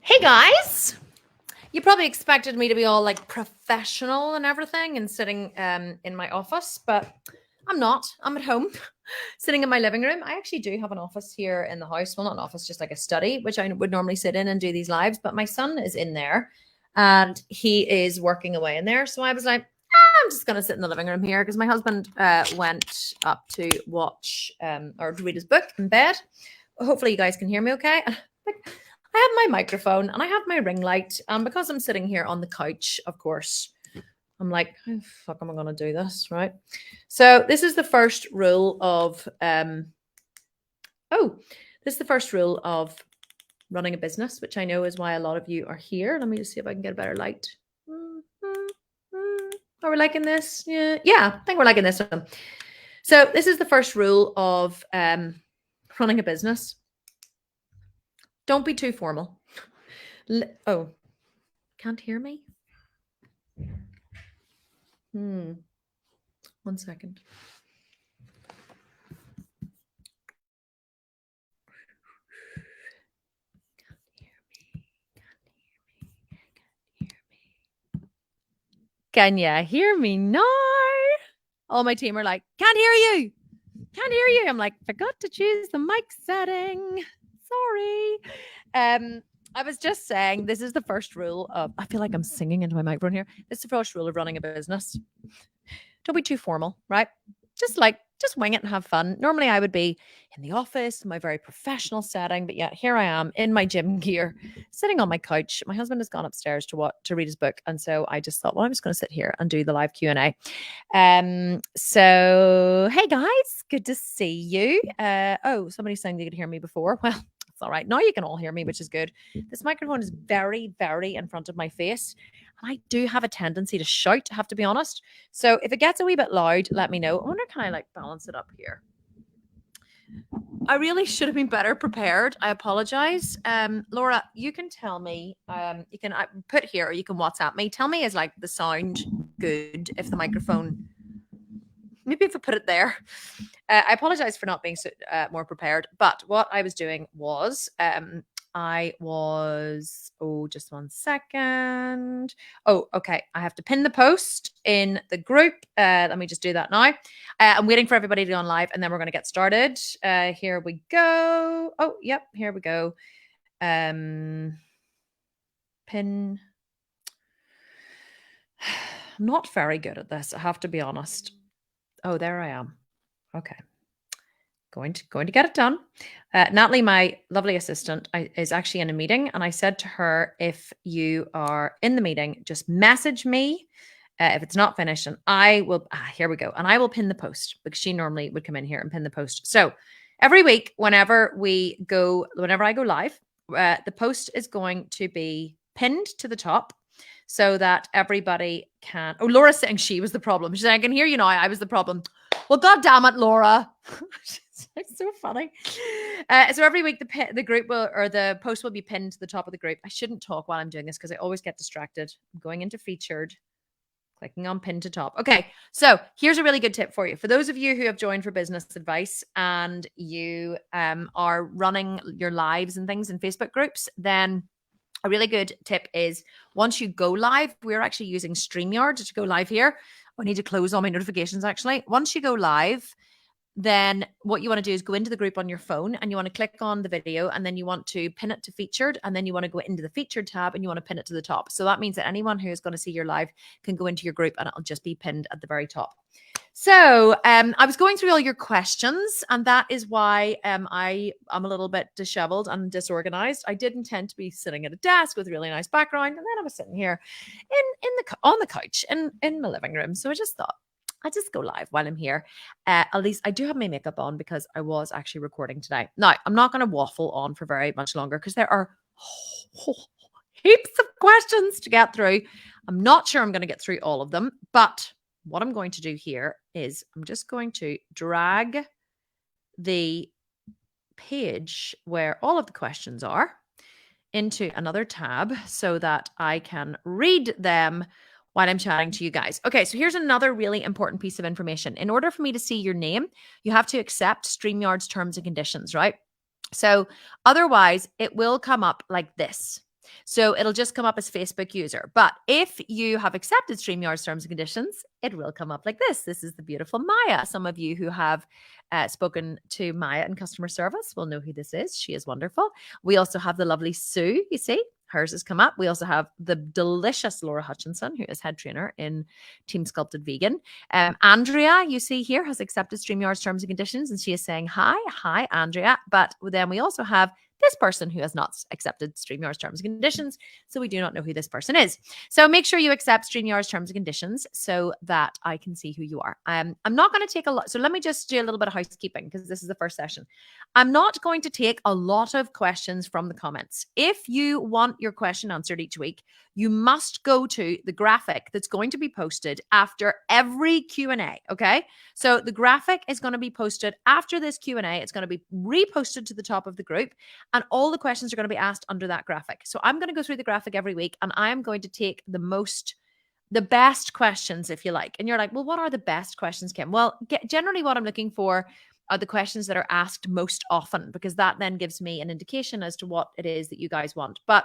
Hey guys, you probably expected me to be all like professional and everything and sitting in my office, but I'm not. I'm at home sitting in my living room. I actually do have an office here in the house. Well, not an office, just like a study, which I would normally sit in and do these lives, but my son is in there and he is working away in there. So I was like, I'm just going to sit in the living room here because my husband went up to watch or to read his book in bed. Hopefully you guys can hear me okay. I have my microphone and I have my ring light. And because I'm sitting here on the couch, of course, I'm like, how the fuck am I going to do this? Right. So this is the first rule of, this is the first rule of running a business, which I know is why a lot of you are here. Let me just see if I can get a better light. Are we liking this? Yeah, I think we're liking this one. So this is the first rule of running a business. Don't be too formal. Oh, can't hear me? 1 second. Can you hear me now? All my team are like, can't hear you. Can't hear you. I'm like, forgot to choose the mic setting. Sorry. I was just saying, this is the first rule of, I feel like I'm singing into my microphone here. This is the first rule of running a business. Don't be too formal, right? Just wing it and have fun. Normally I would be in the office, my very professional setting, but yet here I am in my gym gear, sitting on my couch. My husband has gone upstairs to read his book. And so I just thought, well, I'm just going to sit here and do the live Q&A. So, hey guys, good to see you. Somebody's saying they could hear me before. Well, it's all right. Now you can all hear me, which is good. This microphone is very, very in front of my face. And I do have a tendency to shout, I have to be honest. So if it gets a wee bit loud, let me know. I wonder, can I like balance it up here? I really should have been better prepared. I apologize. Laura, you can tell me, you can put here or you can WhatsApp me. Tell me, is like the sound good if the microphone, maybe if I put it there. I apologize for not being more prepared. But what I was doing was just 1 second. Oh, okay. I have to pin the post in the group. Let me just do that now. I'm waiting for everybody to go on live and then we're going to get started. Here we go. Oh, yep. Here we go. Pin. I'm not very good at this. I have to be honest. Oh, there I am. Okay. Going to get it done. Natalie, my lovely assistant, is actually in a meeting. And I said to her, if you are in the meeting, just message me if it's not finished. And I will, here we go. And I will pin the post because she normally would come in here and pin the post. So every week, whenever I go live, the post is going to be pinned to the top so that everybody can. Oh, Laura's saying she was the problem. She's saying, I can hear you now. I was the problem. Well, God damn it, Laura. It's so funny. So every week the group will, or the post will be pinned to the top of the group. I shouldn't talk while I'm doing this because I always get distracted. I'm going into featured, clicking on pin to top. Okay, so here's a really good tip for you. For those of you who have joined for business advice and you are running your lives and things in Facebook groups, then a really good tip is once you go live, we're actually using StreamYard to go live here. I need to close all my notifications actually. Once you go live, then what you want to do is go into the group on your phone and you want to click on the video and then you want to pin it to featured and then you want to go into the featured tab and you want to pin it to the top. So that means that anyone who is going to see your live can go into your group and it'll just be pinned at the very top. So I was going through all your questions and that is why I am a little bit disheveled and disorganized. I did intend to be sitting at a desk with a really nice background and then I was sitting here on the couch in my living room. So I just thought, I just go live while I'm here. At least I do have my makeup on because I was actually recording today. Now, I'm not going to waffle on for very much longer because there are heaps of questions to get through. I'm not sure I'm going to get through all of them, but what I'm going to do here is I'm just going to drag the page where all of the questions are into another tab so that I can read them while I'm chatting to you guys. Okay, so here's another really important piece of information. In order for me to see your name, you have to accept StreamYard's terms and conditions, right? So otherwise, it will come up like this. So it'll just come up as Facebook user. But if you have accepted StreamYard's terms and conditions, it will come up like this. This is the beautiful Maya. Some of you who have spoken to Maya in customer service will know who this is. She is wonderful. We also have the lovely Sue, you see. Hers has come up. We also have the delicious Laura Hutchinson, who is head trainer in Team Sculpted Vegan. Andrea, you see here, has accepted StreamYard's terms and conditions, and she is saying hi. Hi, Andrea. But then we also have this person who has not accepted StreamYard's terms and conditions, so we do not know who this person is. So make sure you accept StreamYard's terms and conditions so that I can see who you are. I'm not going to take a lot. So let me just do a little bit of housekeeping because this is the first session. I'm not going to take a lot of questions from the comments. If you want your question answered each week, you must go to the graphic that's going to be posted after every Q&A, okay? So the graphic is going to be posted after this Q&A. It's going to be reposted to the top of the group, and all the questions are going to be asked under that graphic. So I'm going to go through the graphic every week, and I am going to take the best questions, if you like. And you're like, well, what are the best questions, Kim? Well, generally what I'm looking for are the questions that are asked most often, because that then gives me an indication as to what it is that you guys want. But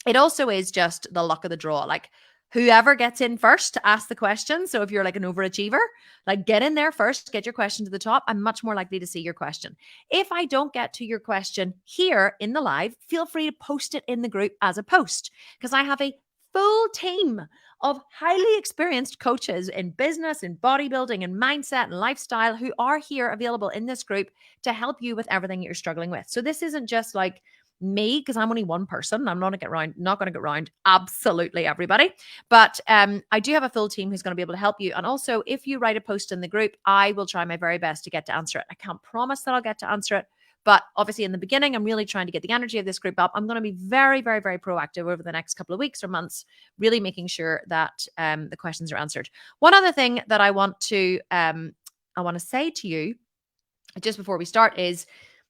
it also is just the luck of the draw. Like, whoever gets in first to ask the question. So if you're like an overachiever, like, get in there first, get your question to the top. I'm much more likely to see your question. If I don't get to your question here in the live, feel free to post it in the group as a post, because I have a full team of highly experienced coaches in business, in bodybuilding, and mindset and lifestyle who are here available in this group to help you with everything you're struggling with. So this isn't just like me, because I'm only one person. I'm not going to get round absolutely everybody. But I do have a full team who's going to be able to help you. And also, if you write a post in the group, I will try my very best to get to answer it. I can't promise that I'll get to answer it, but obviously in the beginning, I'm really trying to get the energy of this group up. I'm going to be very, very, very proactive over the next couple of weeks or months, really making sure that the questions are answered. One other thing that I want to say to you just before we start is,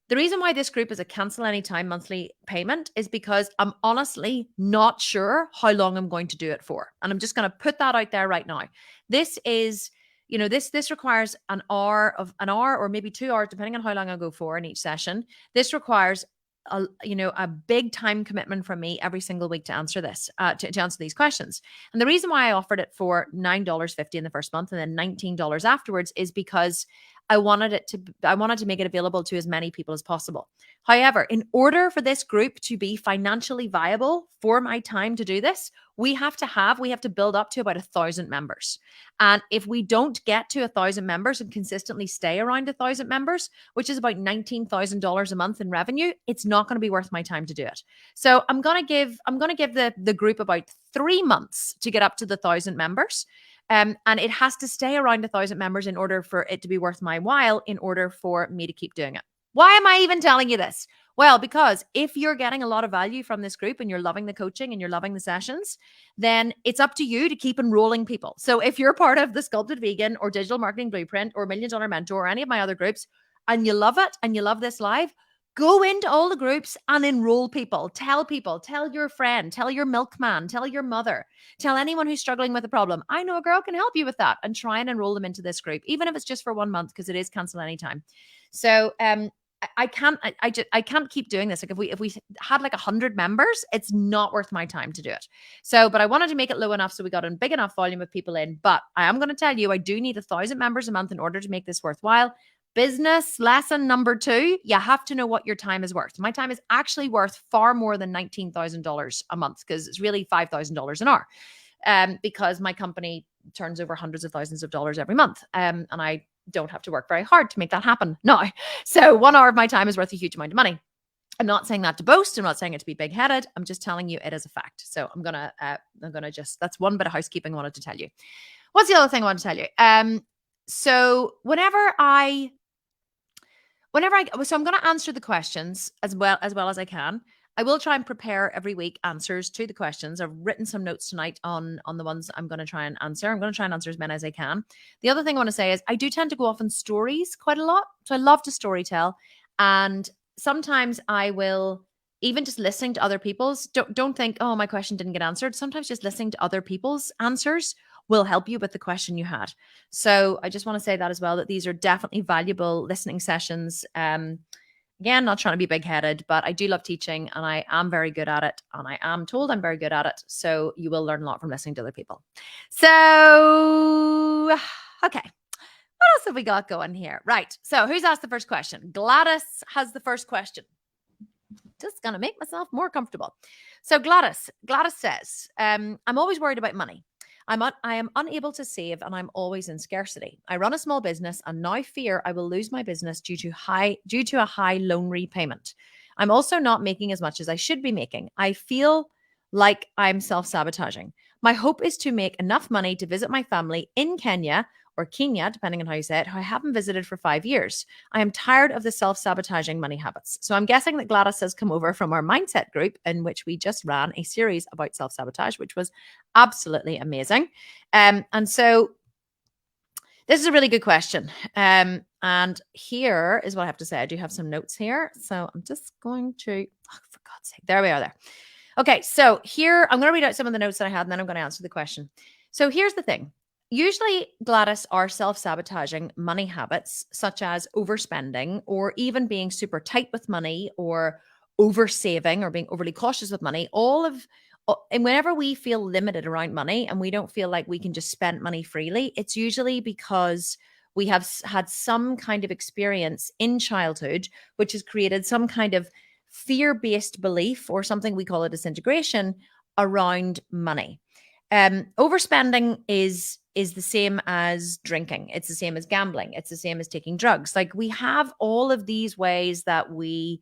the reason why this group is a cancel anytime monthly payment is because I'm honestly not sure how long I'm going to do it for. And I'm just going to put that out there right now. This is, this requires an hour or maybe 2 hours, depending on how long I go for in each session. This requires a big time commitment from me every single week to answer this, to answer these questions. And the reason why I offered it for $9.50 in the first month and then $19 afterwards is because I wanted to make it available to as many people as possible. However, in order for this group to be financially viable for my time to do this, we have to build up to about 1,000 members. And if we don't get to 1,000 members and consistently stay around 1,000 members, which is about $19,000 a month in revenue, it's not going to be worth my time to do it. So I'm going to give the group about 3 months to get up to the 1,000 members. And it has to stay around 1,000 members in order for it to be worth my while, in order for me to keep doing it. Why am I even telling you this? Well, because if you're getting a lot of value from this group and you're loving the coaching and you're loving the sessions, then it's up to you to keep enrolling people. So if you're part of the Sculpted Vegan or Digital Marketing Blueprint or $1 Million Mentor or any of my other groups, and you love it and you love this live, go into all the groups and enroll people. Tell your friend, tell your milkman, tell your mother, tell anyone who's struggling with a problem. I know a girl can help you with that, and try and enroll them into this group, even if it's just for 1 month, because it is cancel anytime. So I can't keep doing this. Like, if we had like 100 members, it's not worth my time to do it. So, but I wanted to make it low enough so we got a big enough volume of people in. But I am going to tell you, I do need 1,000 members a month in order to make this worthwhile. Business lesson number 2, you have to know what your time is worth. My time is actually worth far more than $19,000 a month, because it's really $5,000 an hour. Because my company turns over hundreds of thousands of dollars every month. And I don't have to work very hard to make that happen now. So 1 hour of my time is worth a huge amount of money. I'm not saying that to boast. I'm not saying it to be big-headed. I'm just telling you it is a fact. So I'm gonna that's one bit of housekeeping I wanted to tell you. What's the other thing I want to tell you? So so I'm going to answer the questions as well as I can. I will try and prepare every week answers to the questions. I've written some notes tonight on the ones I'm going to try and answer. I'm going to try and answer as many as I can. The other thing I want to say is I do tend to go off on stories quite a lot. So I love to storytell. And sometimes I will, even just listening to other people's, don't think, oh, my question didn't get answered. Sometimes just listening to other people's answers will help you with the question you had. So I just want to say that as well, that these are definitely valuable listening sessions. Again, not trying to be big-headed, but I do love teaching and I am very good at it. And I am told I'm very good at it. So you will learn a lot from listening to other people. So, okay. What else have we got going here? Right. So who's asked the first question? Gladys has the first question. Just going to make myself more comfortable. So Gladys says, I'm always worried about money. I am unable to save and I'm always in scarcity. I run a small business and now fear I will lose my business due to a high loan repayment. I'm also not making as much as I should be making. I feel like I'm self-sabotaging. My hope is to make enough money to visit my family in Kenya or Kenya, depending on how you say it, who I haven't visited for 5 years. I am tired of the self-sabotaging money habits. So I'm guessing that Gladys has come over from our mindset group in which we just ran a series about self-sabotage, which was absolutely amazing. And so this is a really good question. And here is what I have to say. I do have some notes here. So I'm just going to, for God's sake, there we are there. Okay, so here, I'm going to read out some of the notes that I had, and then I'm going to answer the question. So here's the thing. Usually, Gladys, are self-sabotaging money habits, such as overspending or even being super tight with money or over-saving or being overly cautious with money. And whenever we feel limited around money and we don't feel like we can just spend money freely, it's usually because we have had some kind of experience in childhood, which has created some kind of fear-based belief or something we call a disintegration around money. Overspending is the same as drinking. It's the same as gambling. It's the same as taking drugs. Like, we have all of these ways that we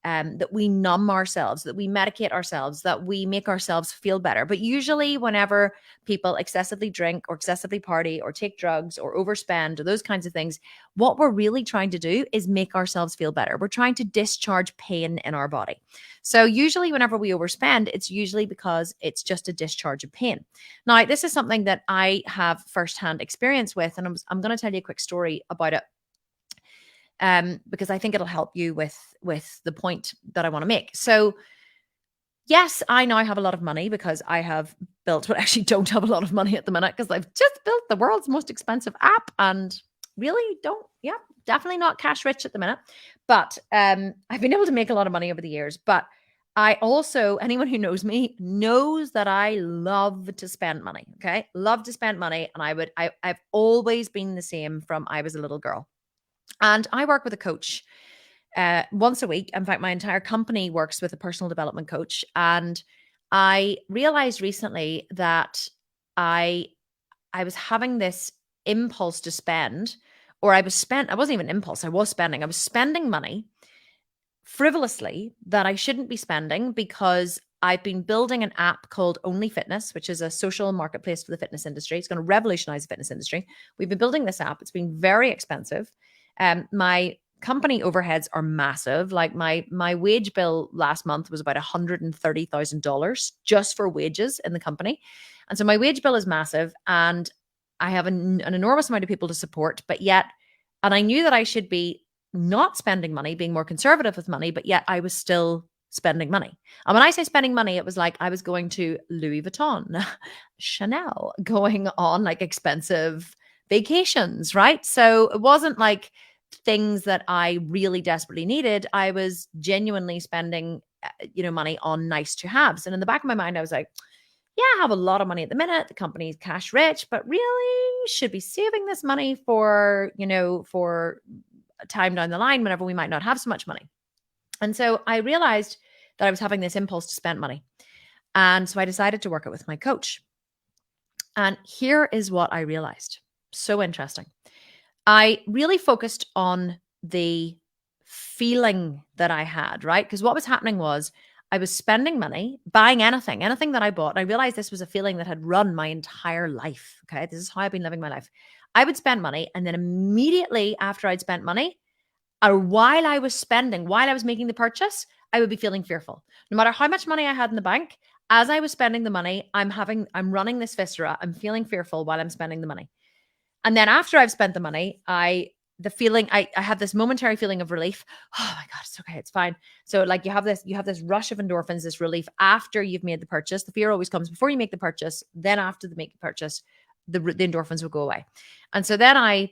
numb ourselves, that we medicate ourselves, that we make ourselves feel better. But usually whenever people excessively drink or excessively party or take drugs or overspend or those kinds of things, what we're really trying to do is make ourselves feel better. We're trying to discharge pain in our body. So usually whenever we overspend, it's usually because it's just a discharge of pain. Now, this is something that I have firsthand experience with, and I'm going to tell you a quick story about it. Because I think it'll help you with the point that I want to make. So yes, I now have a lot of money because I have built, but actually don't have a lot of money at the minute because I've just built the world's most expensive app and really definitely not cash rich at the minute. But I've been able to make a lot of money over the years. But I also, anyone who knows me knows that I love to spend money. Okay. Love to spend money. And I've always been the same from I was a little girl. And I work with a coach once a week. In fact, my entire company works with a personal development coach. And I realized recently that I was having this impulse to spend, or I wasn't even impulse. I was spending money frivolously that I shouldn't be spending because I've been building an app called Only Fitness, which is a social marketplace for the fitness industry. It's going to revolutionize the fitness industry. We've been building this app. It's been very expensive. My company overheads are massive. Like my wage bill last month was about $130,000 just for wages in the company. And so my wage bill is massive and I have an enormous amount of people to support, and I knew that I should be not spending money, being more conservative with money, but yet I was still spending money. And when I say spending money, it was like I was going to Louis Vuitton, Chanel, going on like expensive vacations, right? So it wasn't like things that I really desperately needed. I was genuinely spending, money on nice to haves. And in the back of my mind, I was like, yeah, I have a lot of money at the minute. The company's cash rich, but really should be saving this money for a time down the line whenever we might not have so much money. And so I realized that I was having this impulse to spend money. And so I decided to work it with my coach. And here is what I realized. So interesting. I really focused on the feeling that I had, right? Because what was happening was I was spending money, buying anything that I bought. And I realized this was a feeling that had run my entire life. Okay. This is how I've been living my life. I would spend money. And then immediately after I'd spent money, or while I was making the purchase, I would be feeling fearful. No matter how much money I had in the bank, as I was spending the money, I'm running this viscera. I'm feeling fearful while I'm spending the money. And then after I've spent the money, I have this momentary feeling of relief. Oh my God, it's okay. It's fine. So like you have this rush of endorphins, this relief after you've made the purchase. The fear always comes before you make the purchase. Then after the make the purchase, the endorphins will go away. And so then I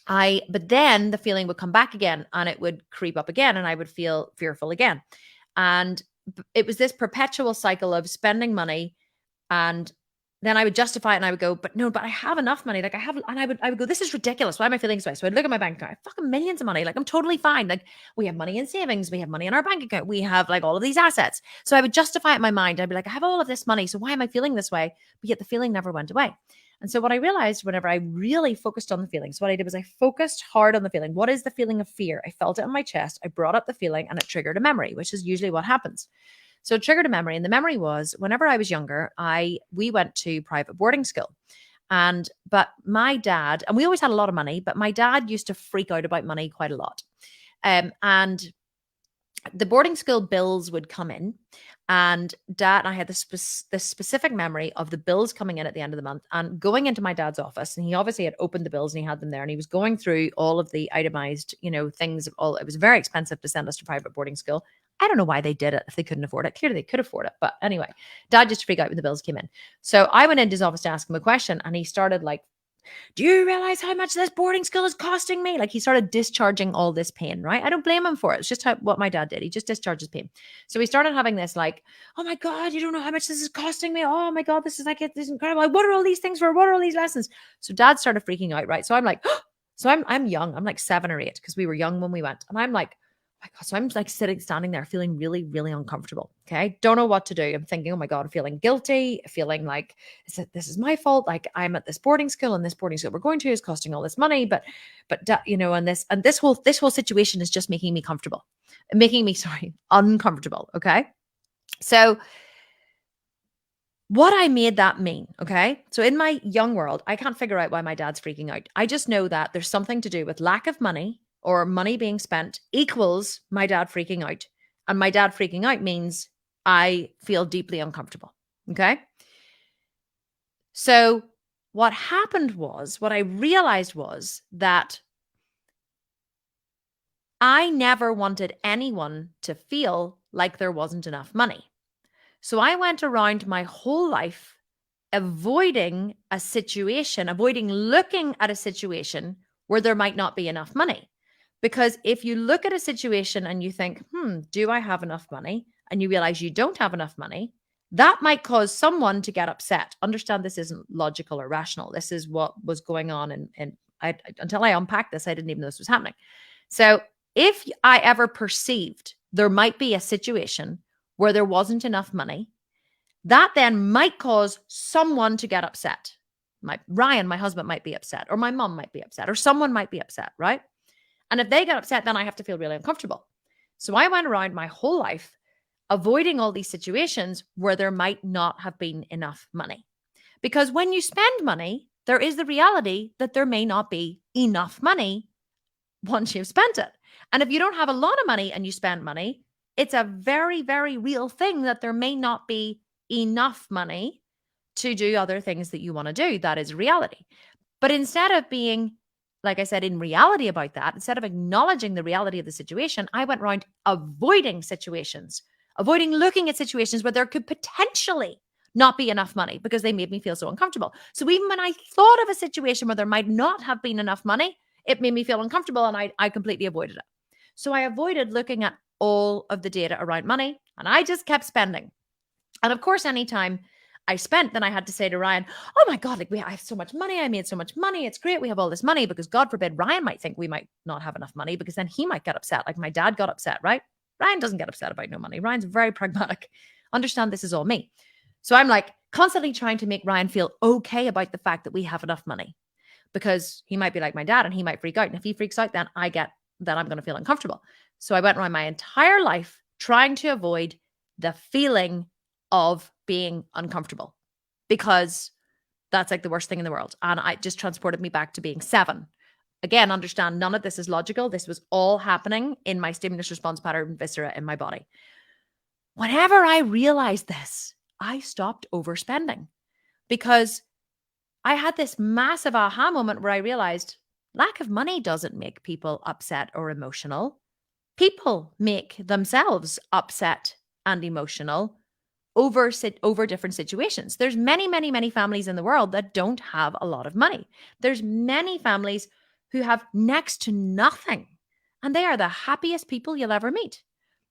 But then the feeling would come back again and it would creep up again and I would feel fearful again. And it was this perpetual cycle of spending money, and then I would justify it and I would go, but no, but I have enough money. Like I have, and I would go, this is ridiculous. Why am I feeling this way? So I'd look at my bank account. I have fucking millions of money. Like I'm totally fine. Like we have money in savings. We have money in our bank account. We have like all of these assets. So I would justify it in my mind. I'd be like, I have all of this money. So why am I feeling this way? But yet the feeling never went away. And so what I realized whenever I really focused on the feelings, what I did was I focused hard on the feeling. What is the feeling of fear? I felt it in my chest. I brought up the feeling and it triggered a memory, which is usually what happens. So it triggered a memory. And the memory was whenever I was younger, we went to private boarding school. But my dad, and we always had a lot of money, but my dad used to freak out about money quite a lot. And the boarding school bills would come in, and dad, I had this specific memory of the bills coming in at the end of the month and going into my dad's office. And he obviously had opened the bills and he had them there and he was going through all of the itemized, things. It was very expensive to send us to private boarding school. I don't know why they did it if they couldn't afford it. Clearly they could afford it. But anyway, dad just freaked out when the bills came in. So I went into his office to ask him a question and he started like, do you realize how much this boarding school is costing me? Like he started discharging all this pain, right? I don't blame him for it. It's just what my dad did. He just discharges pain. So he started having this like, oh my God, you don't know how much this is costing me. Oh my God, this is incredible. Like, what are all these things for? What are all these lessons? So dad started freaking out, right? So I'm like, so I'm young. I'm like 7 or 8 because we were young when we went. And I'm like, oh my God. So I'm like standing there feeling really, really uncomfortable. Okay. Don't know what to do. I'm thinking, oh my God, I'm feeling guilty, feeling like this is my fault. Like I'm at this boarding school and this boarding school we're going to is costing all this money. And this whole situation is just making me uncomfortable. Okay. So what I made that mean, okay? So in my young world, I can't figure out why my dad's freaking out. I just know that there's something to do with lack of money or money being spent equals my dad freaking out. And my dad freaking out means I feel deeply uncomfortable, okay? So what I realized was that I never wanted anyone to feel like there wasn't enough money. So I went around my whole life avoiding looking at a situation where there might not be enough money. Because if you look at a situation and you think, do I have enough money? And you realize you don't have enough money, that might cause someone to get upset. Understand this isn't logical or rational. This is what was going on. And until I unpacked this, I didn't even know this was happening. So if I ever perceived there might be a situation where there wasn't enough money, that then might cause someone to get upset. Ryan, my husband, might be upset, or my mom might be upset, or someone might be upset, right? And if they get upset, then I have to feel really uncomfortable. So I went around my whole life avoiding all these situations where there might not have been enough money. Because when you spend money, there is the reality that there may not be enough money once you've spent it. And if you don't have a lot of money and you spend money, it's a very, very real thing that there may not be enough money to do other things that you want to do. That is reality. But instead of being, like I said, in reality about that, instead of acknowledging the reality of the situation, I went around avoiding looking at situations where there could potentially not be enough money because they made me feel so uncomfortable. So even when I thought of a situation where there might not have been enough money, it made me feel uncomfortable and I completely avoided it. So I avoided looking at all of the data around money and I just kept spending. And of course, anytime I spent, then I had to say to Ryan, oh my God, I have so much money. I made so much money. It's great. We have all this money because God forbid Ryan might think we might not have enough money because then he might get upset. Like my dad got upset, right? Ryan doesn't get upset about no money. Ryan's very pragmatic. Understand this is all me. So I'm like constantly trying to make Ryan feel okay about the fact that we have enough money because he might be like my dad and he might freak out. And if he freaks out, then I'm going to feel uncomfortable. So I went around my entire life trying to avoid the feeling of being uncomfortable because that's like the worst thing in the world. And it just transported me back to being 7. Again, understand none of this is logical. This was all happening in my stimulus response pattern viscera in my body. Whenever I realized this, I stopped overspending because I had this massive aha moment where I realized lack of money doesn't make people upset or emotional. People make themselves upset and emotional over different situations. There's many, many, many families in the world that don't have a lot of money. There's many families who have next to nothing, and they are the happiest people you'll ever meet.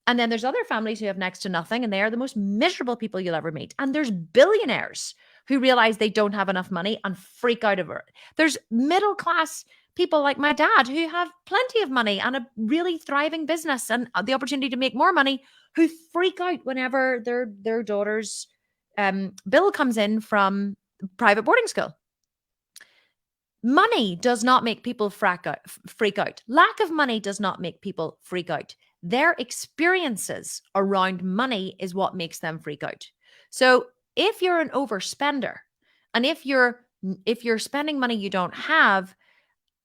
And then there's other families who have next to nothing, and they are the most miserable people you'll ever meet. And there's billionaires who realize they don't have enough money and freak out over it. There's middle class people like my dad who have plenty of money and a really thriving business and the opportunity to make more money, who freak out whenever their daughter's bill comes in from private boarding school. Money does not make people freak out. Lack of money does not make people freak out. Their experiences around money is what makes them freak out. So if you're an overspender, and if you're spending money you don't have,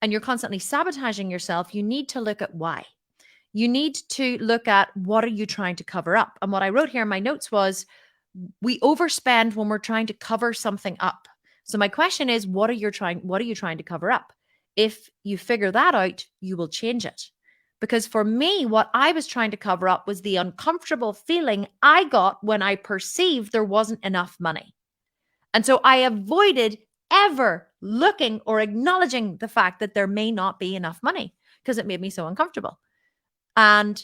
and you're constantly sabotaging yourself, you need to look at why. You need to look at, what are you trying to cover up? And what I wrote here in my notes was, we overspend when we're trying to cover something up. So my question is, what are you trying to cover up? If you figure that out, you will change it. Because for me, what I was trying to cover up was the uncomfortable feeling I got when I perceived there wasn't enough money. And so I avoided ever looking or acknowledging the fact that there may not be enough money, because it made me so uncomfortable. And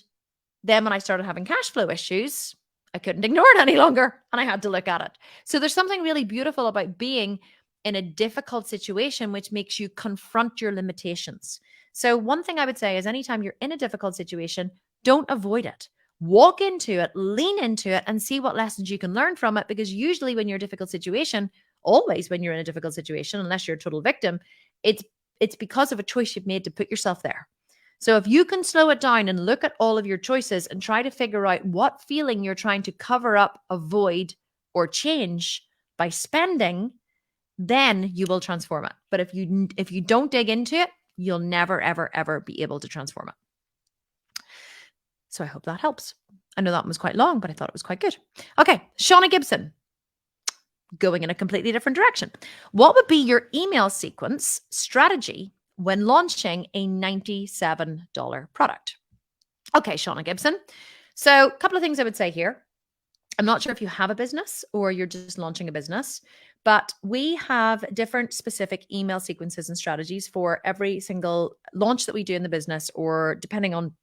then when I started having cash flow issues, I couldn't ignore it any longer, and I had to look at it. So there's something really beautiful about being in a difficult situation, which makes you confront your limitations. So one thing I would say is, anytime you're in a difficult situation, don't avoid it. Walk into it, lean into it, and see what lessons you can learn from it. Because usually when you're in a difficult situation, always when you're in a difficult situation, unless you're a total victim, it's because of a choice you've made to put yourself there. So if you can slow it down and look at all of your choices and try to figure out what feeling you're trying to cover up, avoid, or change by spending, then you will transform it. But if you don't dig into it, you'll never, ever, ever be able to transform it. So I hope that helps. I know that one was quite long, but I thought it was quite good. Okay, Shauna Gibson, going in a completely different direction. What would be your email sequence strategy when launching a $97 product? Okay, Shauna Gibson. So a couple of things I would say here. I'm not sure if you have a business or you're just launching a business, but we have different specific email sequences and strategies for every single launch that we do in the business, or depending on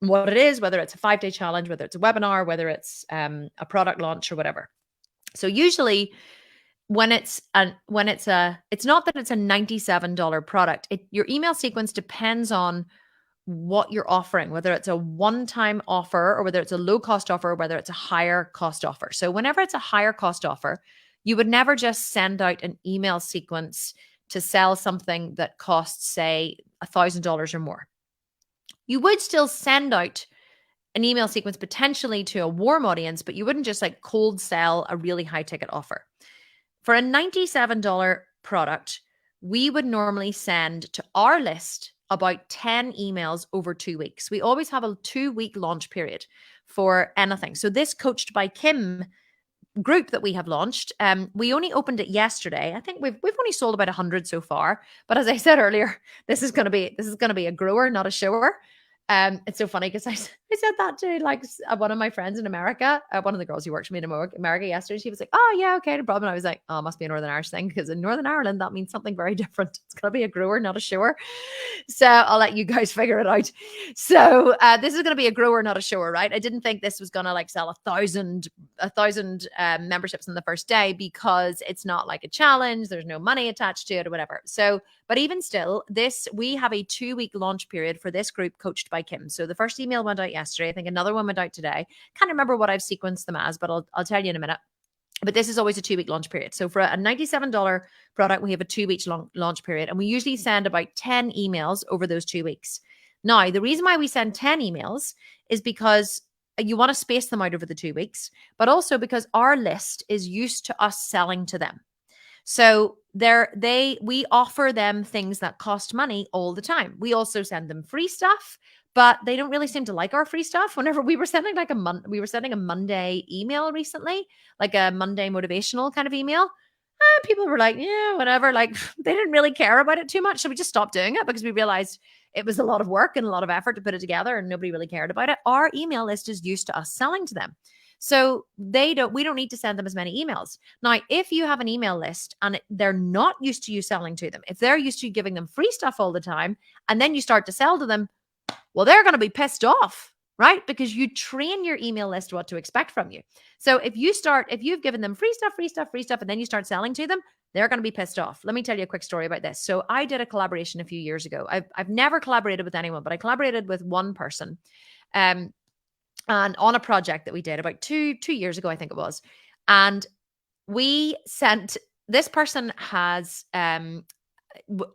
what it is, whether it's a 5-day challenge, whether it's a webinar, whether it's a product launch or whatever. So usually it's not that it's a $97 product. Your email sequence depends on what you're offering, whether it's a one-time offer or whether it's a low-cost offer, or whether it's a higher cost offer. So whenever it's a higher cost offer, you would never just send out an email sequence to sell something that costs, say, $1,000 or more. You would still send out an email sequence potentially to a warm audience, but you wouldn't just like cold sell a really high ticket offer. For a $97 product, we would normally send to our list about 10 emails over 2 weeks. We always have a 2-week launch period for anything. So this Coached by Kim group that we have launched, we only opened it yesterday. I think we've only sold about 100 so far. But as I said earlier, this is going to be a grower, not a shower. It's so funny because I said that to like one of my friends in America, one of the girls who works for me in America yesterday. She was like, "Oh yeah, okay, no problem." I was like, "Oh, it must be a Northern Irish thing, because in Northern Ireland that means something very different. It's gonna be a grower, not a shower." So I'll let you guys figure it out. So this is gonna be a grower, not a shower, right? I didn't think this was gonna like sell 1,000 memberships in the first day, because it's not like a challenge. There's no money attached to it or whatever. So, but even still, we have a 2-week launch period for this group Coached by Kim. So the first email went out yesterday. I think another one went out today. Can't remember what I've sequenced them as, but I'll tell you in a minute. But this is always a 2-week launch period. So for a $97 product, we have a 2-week launch period, and we usually send about 10 emails over those 2 weeks. Now, the reason why we send 10 emails is because you want to space them out over the 2 weeks, but also because our list is used to us selling to them. So we offer them things that cost money all the time. We also send them free stuff, but they don't really seem to like our free stuff. Whenever we were sending a Monday email recently, like a Monday motivational kind of email, people were like, yeah, whatever. Like they didn't really care about it too much. So we just stopped doing it because we realized it was a lot of work and a lot of effort to put it together, and nobody really cared about it. Our email list is used to us selling to them. So we don't need to send them as many emails. Now, if you have an email list and they're not used to you selling to them, if they're used to you giving them free stuff all the time, and then you start to sell to them, well, they're going to be pissed off, right? Because you train your email list what to expect from you. So if you've given them free stuff, and then you start selling to them, they're going to be pissed off. Let me tell you a quick story about this. So I did a collaboration a few years ago. I've never collaborated with anyone, but I collaborated with one person. And on a project that we did about two years ago, I think it was. And we sent, this person has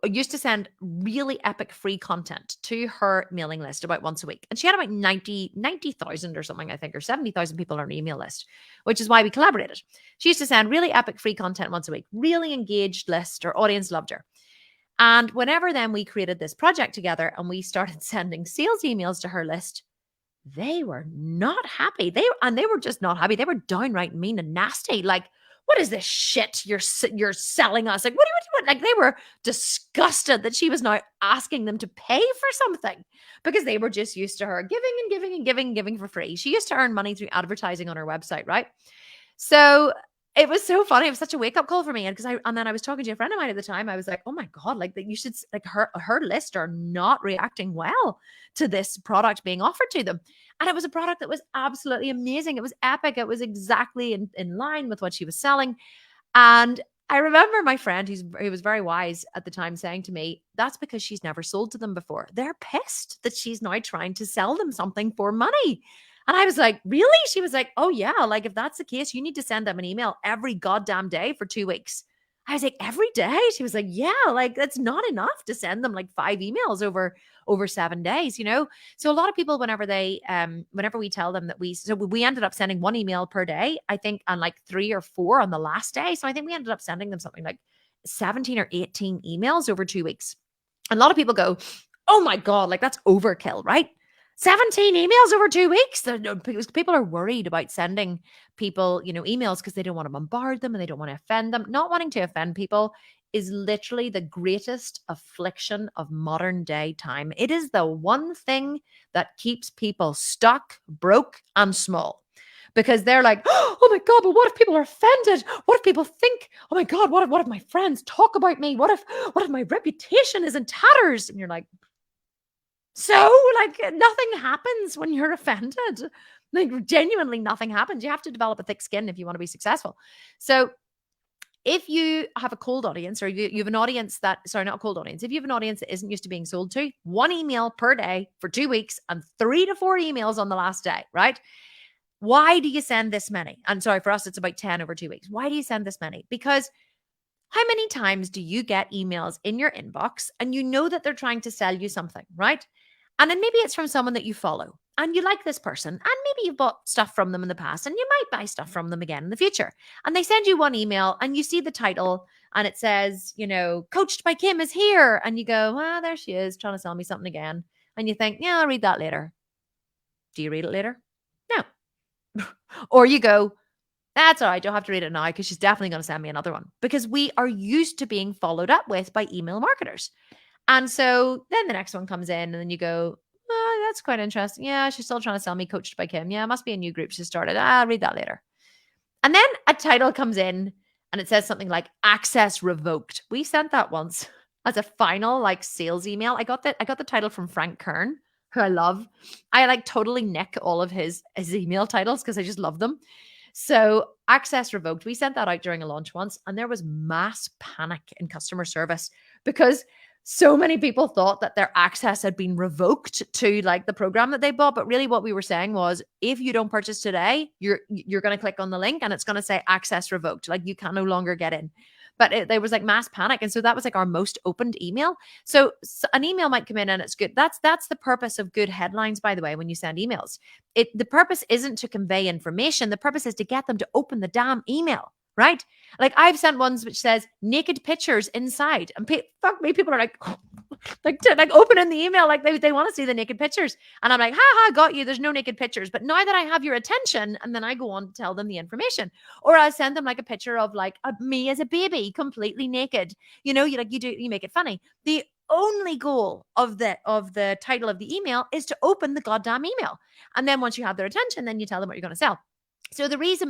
used to send really epic free content to her mailing list about once a week. And she had about 90,000 or something, I think, or 70,000 people on her email list, which is why we collaborated. She used to send really epic free content once a week, really engaged list. Her audience loved her. And whenever then we created this project together and we started sending sales emails to her list, they were not happy. They were just not happy. They were downright mean and nasty. Like, what is this shit you're selling us? Like, what do you want? Like, they were disgusted that she was now asking them to pay for something because they were just used to her giving for free. She used to earn money through advertising on her website, right? So it was so funny. It was such a wake up call for me. And then I was talking to a friend of mine at the time. I was like, oh my God, like that you should, like her list are not reacting well to this product being offered to them. And it was a product that was absolutely amazing. It was epic. It was exactly in line with what she was selling. And I remember my friend, he was very wise at the time, saying to me, that's because she's never sold to them before. They're pissed that she's now trying to sell them something for money. And I was like, really? She was like, oh yeah, like if that's the case, you need to send them an email every goddamn day for 2 weeks. I was like, every day? She was like, yeah, like that's not enough to send them like 5 emails over 7 days, you know? So a lot of people, whenever we tell them that we ended up sending 1 email per day, I think, and like 3 or 4 on the last day. So I think we ended up sending them something like 17 or 18 emails over 2 weeks. And a lot of people go, oh my God, like that's overkill, right? 17 emails over 2 weeks. People are worried about sending people, emails because they don't want to bombard them and they don't want to offend them. Not wanting to offend people is literally the greatest affliction of modern day time. It is the one thing that keeps people stuck, broke, and small. Because they're like, oh my God, but what if people are offended? What if people think, oh my God, what if my friends talk about me? What if my reputation is in tatters? And you're like, so, like, nothing happens when you're offended. Like, genuinely nothing happens. You have to develop a thick skin if you want to be successful. So, if you have a cold audience, or you have an audience not a cold audience, if you have an audience that isn't used to being sold to, 1 email per day for 2 weeks and 3 to 4 emails on the last day, right? Why do you send this many? And sorry, for us, it's about 10 over 2 weeks. Why do you send this many? Because how many times do you get emails in your inbox and you know that they're trying to sell you something, right? And then maybe it's from someone that you follow and you like this person, and maybe you've bought stuff from them in the past and you might buy stuff from them again in the future. And they send you 1 email and you see the title and it says, Coached by Kim is here. And you go, well, there she is trying to sell me something again. And you think, yeah, I'll read that later. Do you read it later? No. Or you go, that's all right, don't have to read it now because she's definitely going to send me another one. Because we are used to being followed up with by email marketers. And so then the next one comes in and then you go, oh, that's quite interesting. Yeah, she's still trying to sell me Coached by Kim. Yeah, must be a new group she started. I'll read that later. And then a title comes in and it says something like access revoked. We sent that once as a final sales email. I got the title from Frank Kern, who I love. I totally nick all of his email titles because I just love them. So access revoked. We sent that out during a launch once and there was mass panic in customer service because so many people thought that their access had been revoked to the program that they bought. But really what we were saying was, if you don't purchase today, you're going to click on the link and it's going to say access revoked. You can no longer get in. But there was mass panic. And so that was our most opened email. So an email might come in and it's good. That's the purpose of good headlines, by the way, when you send emails. The purpose isn't to convey information. The purpose is to get them to open the damn email, right? I've sent ones which says naked pictures inside. And fuck me, people are opening the email they want to see the naked pictures. And I'm like, ha, got you. There's no naked pictures. But now that I have your attention, and then I go on to tell them the information. Or I send them a picture of me as a baby, completely naked. You make it funny. The only goal of the title of the email is to open the goddamn email. And then once you have their attention, then you tell them what you're going to sell. So there's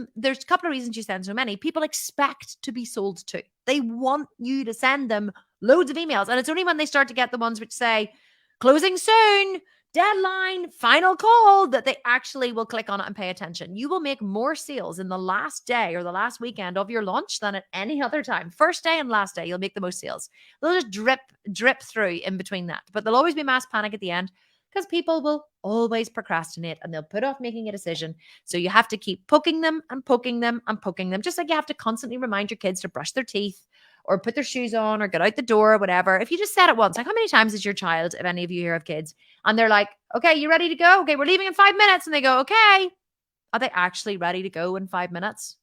a couple of reasons you send so many. People expect to be sold to. They want you to send them loads of emails. And it's only when they start to get the ones which say, closing soon, deadline, final call, that they actually will click on it and pay attention. You will make more sales in the last day or the last weekend of your launch than at any other time. First day and last day, you'll make the most sales. They'll just drip through in between that. But there'll always be mass panic at the end, because people will always procrastinate and they'll put off making a decision. So you have to keep poking them and poking them and poking them, just like you have to constantly remind your kids to brush their teeth or put their shoes on or get out the door or whatever. If you just said it once, like how many times is your child, if any of you here have kids, and they're like, okay, you ready to go? Okay, we're leaving in 5 minutes. And they go, okay. Are they actually ready to go in 5 minutes?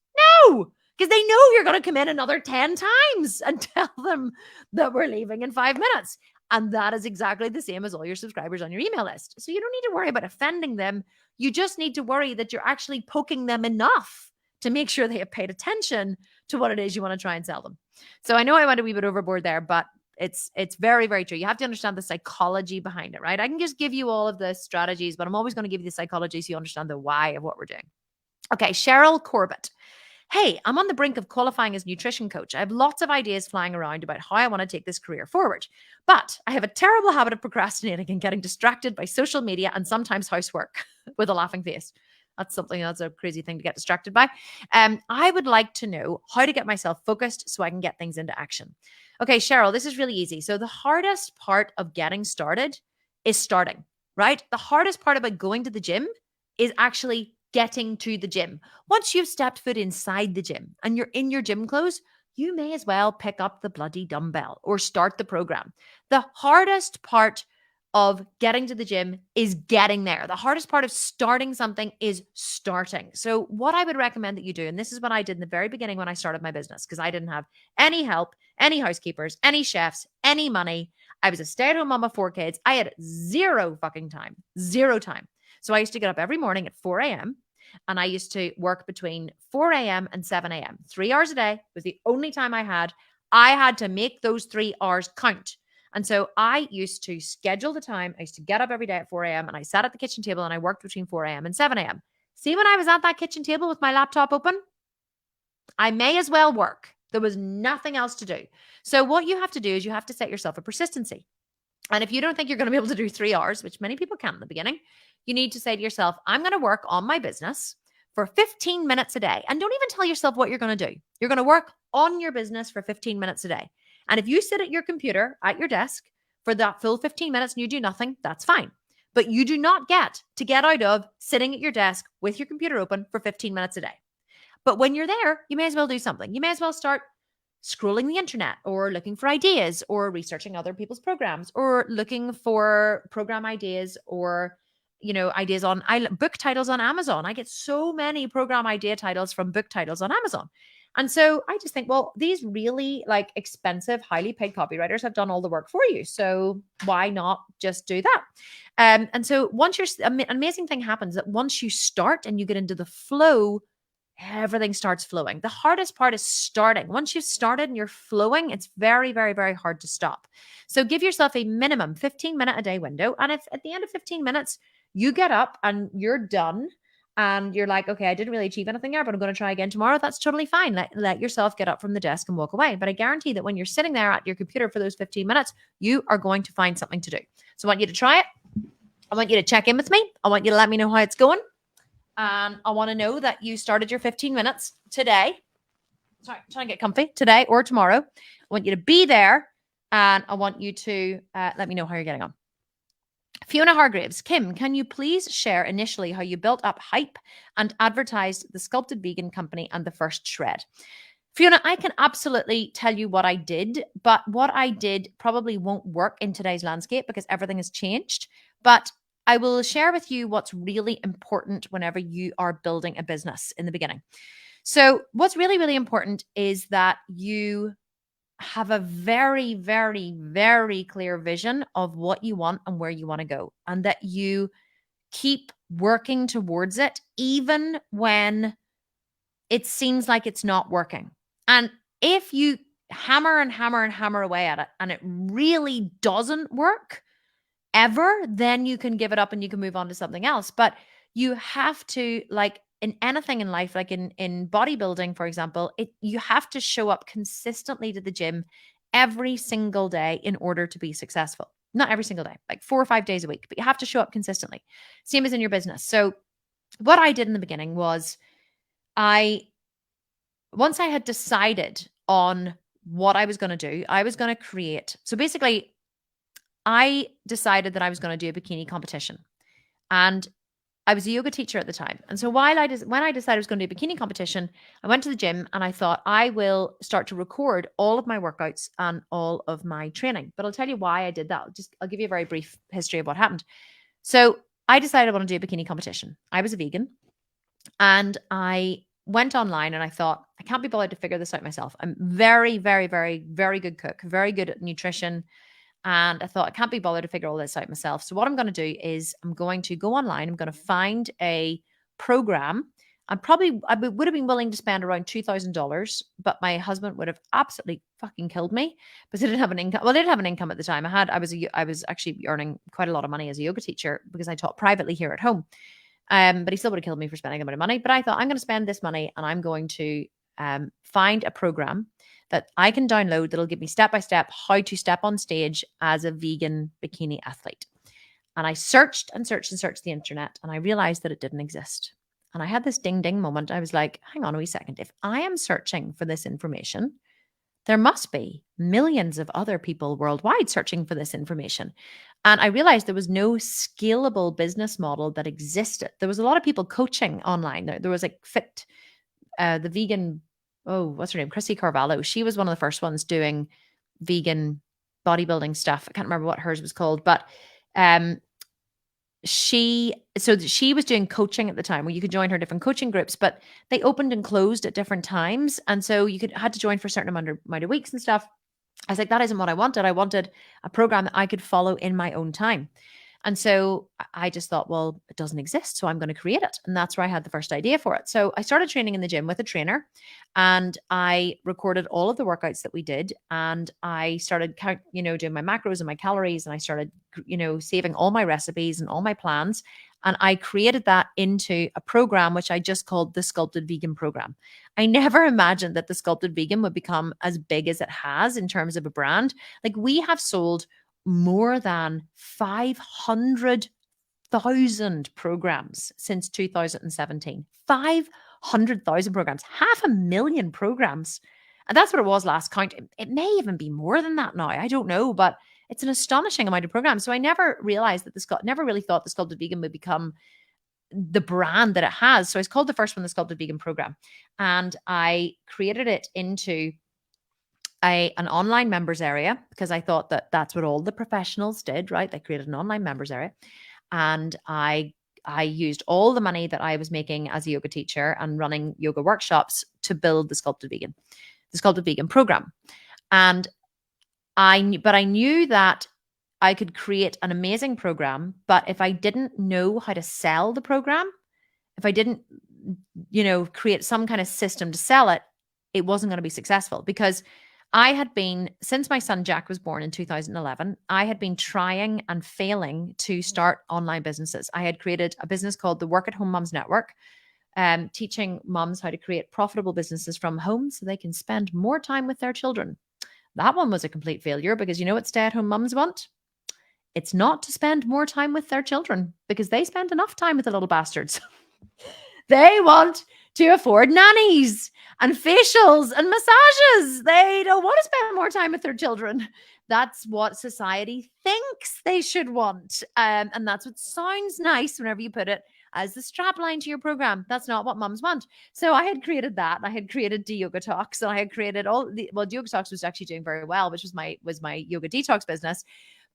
No, because they know you're going to come in another 10 times and tell them that we're leaving in 5 minutes. And that is exactly the same as all your subscribers on your email list. So you don't need to worry about offending them. You just need to worry that you're actually poking them enough to make sure they have paid attention to what it is you want to try and sell them. So I know I went a wee bit overboard there, but it's very, very true. You have to understand the psychology behind it, right? I can just give you all of the strategies, but I'm always going to give you the psychology so you understand the why of what we're doing. Okay, Cheryl Corbett. Hey, I'm on the brink of qualifying as a nutrition coach. I have lots of ideas flying around about how I want to take this career forward, but I have a terrible habit of procrastinating and getting distracted by social media and sometimes housework with a laughing face. That's a crazy thing to get distracted by. I would like to know how to get myself focused so I can get things into action. Okay, Cheryl, this is really easy. So the hardest part of getting started is starting, right? The hardest part about going to the gym is actually getting to the gym. Once you've stepped foot inside the gym and you're in your gym clothes, you may as well pick up the bloody dumbbell or start the program. The hardest part of getting to the gym is getting there. The hardest part of starting something is starting. So what I would recommend that you do, and this is what I did in the very beginning when I started my business, because I didn't have any help, any housekeepers, any chefs, any money. I was a stay-at-home mom of 4 kids. I had zero time. So I used to get up every morning at 4 a.m. and I used to work between 4 a.m. and 7 a.m. 3 hours a day was the only time I had. I had to make those 3 hours count. And so I used to schedule the time. I used to get up every day at 4 a.m. and I sat at the kitchen table and I worked between 4 a.m. and 7 a.m. See, when I was at that kitchen table with my laptop open, I may as well work. There was nothing else to do. So what you have to do is you have to set yourself a persistency. And if you don't think you're going to be able to do 3 hours, which many people can in the beginning, you need to say to yourself, I'm going to work on my business for 15 minutes a day. And don't even tell yourself what you're going to do. You're going to work on your business for 15 minutes a day. And if you sit at your computer, at your desk for that full 15 minutes and you do nothing, that's fine. But you do not get to get out of sitting at your desk with your computer open for 15 minutes a day. But when you're there, you may as well do something. You may as well start scrolling the internet or looking for ideas or researching other people's programs or looking for program ideas or, ideas on book titles on Amazon. I get so many program idea titles from book titles on Amazon. And so I just think, well, these really expensive, highly paid copywriters have done all the work for you. So why not just do that? And so once an amazing thing happens that once you start and you get into the flow, everything starts flowing. The hardest part is starting. Once you've started and you're flowing, it's very, very, very hard to stop. So give yourself a minimum 15-minute a day window. And if at the end of 15 minutes, you get up and you're done and you're like, okay, I didn't really achieve anything there, but I'm going to try again tomorrow, that's totally fine. Let yourself get up from the desk and walk away. But I guarantee that when you're sitting there at your computer for those 15 minutes, you are going to find something to do. So I want you to try it. I want you to check in with me. I want you to let me know how it's going. And I want to know that you started your 15 minutes today. Sorry, I'm trying to get comfy today or tomorrow. I want you to be there and I want you to let me know how you're getting on. Fiona Hargraves, Kim, can you please share initially how you built up hype and advertised the Sculpted Vegan company and the first shred? Fiona, I can absolutely tell you what I did, but what I did probably won't work in today's landscape because everything has changed. But I will share with you what's really important whenever you are building a business in the beginning. So what's really, really important is that you have a very, very, very clear vision of what you want and where you want to go, and that you keep working towards it, even when it seems like it's not working. And if you hammer and hammer and hammer away at it and it really doesn't work ever, then you can give it up and you can move on to something else. But you have to in anything in life, like in bodybuilding, for example, you have to show up consistently to the gym every single day in order to be successful. Not every single day, like 4 or 5 days a week, but you have to show up consistently. Same as in your business. So what I did in the beginning was once I had decided on what I was going to do, I was going to create. So basically, I decided that I was going to do a bikini competition. And I was a yoga teacher at the time. And so when I decided I was going to do a bikini competition, I went to the gym and I thought I will start to record all of my workouts and all of my training. But I'll tell you why I did that. I'll give you a very brief history of what happened. So I decided I want to do a bikini competition. I was a vegan and I went online and I thought, I can't be bothered to figure this out myself. I'm very, very, very, very good cook, very good at nutrition. And I thought, I can't be bothered to figure all this out myself. So what I'm going to do is I'm going to go online. I'm going to find a program. I would have been willing to spend around $2,000, but my husband would have absolutely fucking killed me because I didn't have an income. Well, I did have an income at the time. I was actually earning quite a lot of money as a yoga teacher because I taught privately here at home. But he still would have killed me for spending a bit of money. But I thought I'm going to spend this money and I'm going to find a program that I can download that'll give me step-by-step how to step on stage as a vegan bikini athlete. And I searched and searched and searched the internet and I realized that it didn't exist. And I had this ding ding moment. I was like, hang on a wee second. If I am searching for this information, there must be millions of other people worldwide searching for this information. And I realized there was no scalable business model that existed. There was a lot of people coaching online. There was like the vegan, what's her name? Chrissy Carvalho. She was one of the first ones doing vegan bodybuilding stuff. I can't remember what hers was called, but she was doing coaching at the time where you could join her different coaching groups, but they opened and closed at different times. And so you had to join for a certain amount of weeks and stuff. I was like, that isn't what I wanted. I wanted a program that I could follow in my own time. And so I just thought, well, it doesn't exist, so I'm going to create it. And that's where I had the first idea for it. So I started training in the gym with a trainer and I recorded all of the workouts that we did. And I started doing my macros and my calories. And I started, saving all my recipes and all my plans. And I created that into a program, which I just called the Sculpted Vegan Program. I never imagined that the Sculpted Vegan would become as big as it has in terms of a brand. Like we have sold more than 500,000 programs since 2017. 500,000 programs, 500,000 programs. And that's what it was last count. It may even be more than that now. I don't know, but it's an astonishing amount of programs. So I never realized that never really thought the Sculpted Vegan would become the brand that it has. So it's called the first one, the Sculpted Vegan Program. And I created it into an online members area because I thought that that's what all the professionals did, right? They created an online members area. And I used all the money that I was making as a yoga teacher and running yoga workshops to build the Sculpted Vegan Program. And I knew that I could create an amazing program, but if I didn't know how to sell the program, if I didn't, create some kind of system to sell it, it wasn't going to be successful because I had been, since my son Jack was born in 2011, I had been trying and failing to start online businesses. I had created a business called the Work at Home Mums Network, teaching moms how to create profitable businesses from home so they can spend more time with their children. That one was a complete failure because you know what stay-at-home mums want? It's not to spend more time with their children because they spend enough time with the little bastards. They want to afford nannies and facials and massages. They don't want to spend more time with their children. That's what society thinks they should want. And that's what sounds nice whenever you put it as the strap line to your program. That's not what mums want. So I had created that. I had created Yoga Talks and I had created Yoga Talks was actually doing very well, which was my yoga detox business.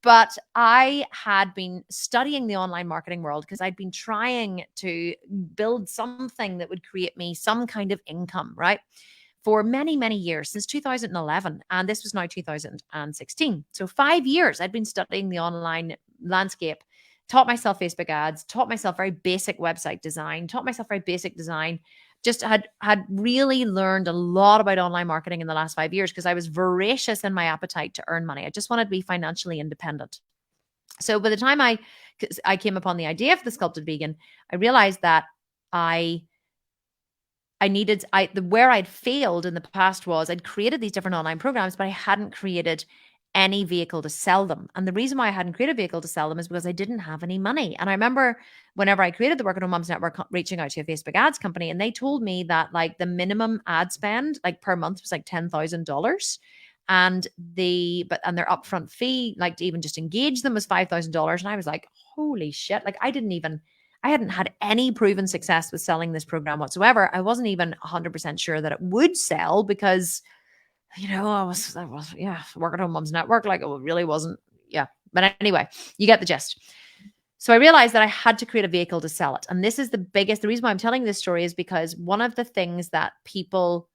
But I had been studying the online marketing world because I'd been trying to build something that would create me some kind of income, right? For many, many years, since 2011. And this was now 2016. So 5 years I'd been studying the online landscape, taught myself Facebook ads, taught myself very basic website design, taught myself very basic design. Just had really learned a lot about online marketing in the last 5 years because I was voracious in my appetite to earn money. I just wanted to be financially independent. So by the time I came upon the idea of the Sculpted Vegan, I realized that I where I'd failed in the past was I'd created these different online programs, but I hadn't created any vehicle to sell them. And the reason why I hadn't created a vehicle to sell them is because I didn't have any money. And I remember whenever I created the Work at Home Moms Network, reaching out to a Facebook ads company, and they told me that like the minimum ad spend like per month was like $10,000. And their upfront fee, like to even just engage them, was $5,000. And I was like, holy shit. Like I hadn't had any proven success with selling this program whatsoever. I wasn't even 100% sure that it would sell because, I was Work at Home Moms Network. Like it really wasn't. Yeah. But anyway, you get the gist. So I realized that I had to create a vehicle to sell it. And this is the reason why I'm telling this story is because one of the things that people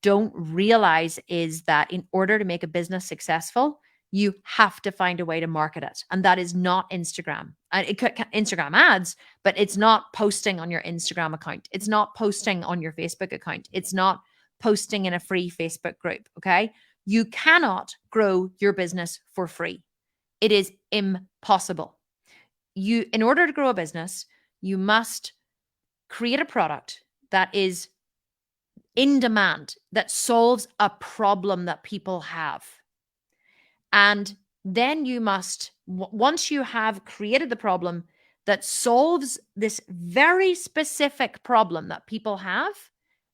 don't realize is that in order to make a business successful, you have to find a way to market it. And that is not Instagram. It could Instagram ads, but it's not posting on your Instagram account. It's not posting on your Facebook account. It's not posting in a free Facebook group. Okay. You cannot grow your business for free. It is impossible. In order to grow a business, you must create a product that is in demand, that solves a problem that people have. And then you must, once you have created the problem that solves this very specific problem that people have,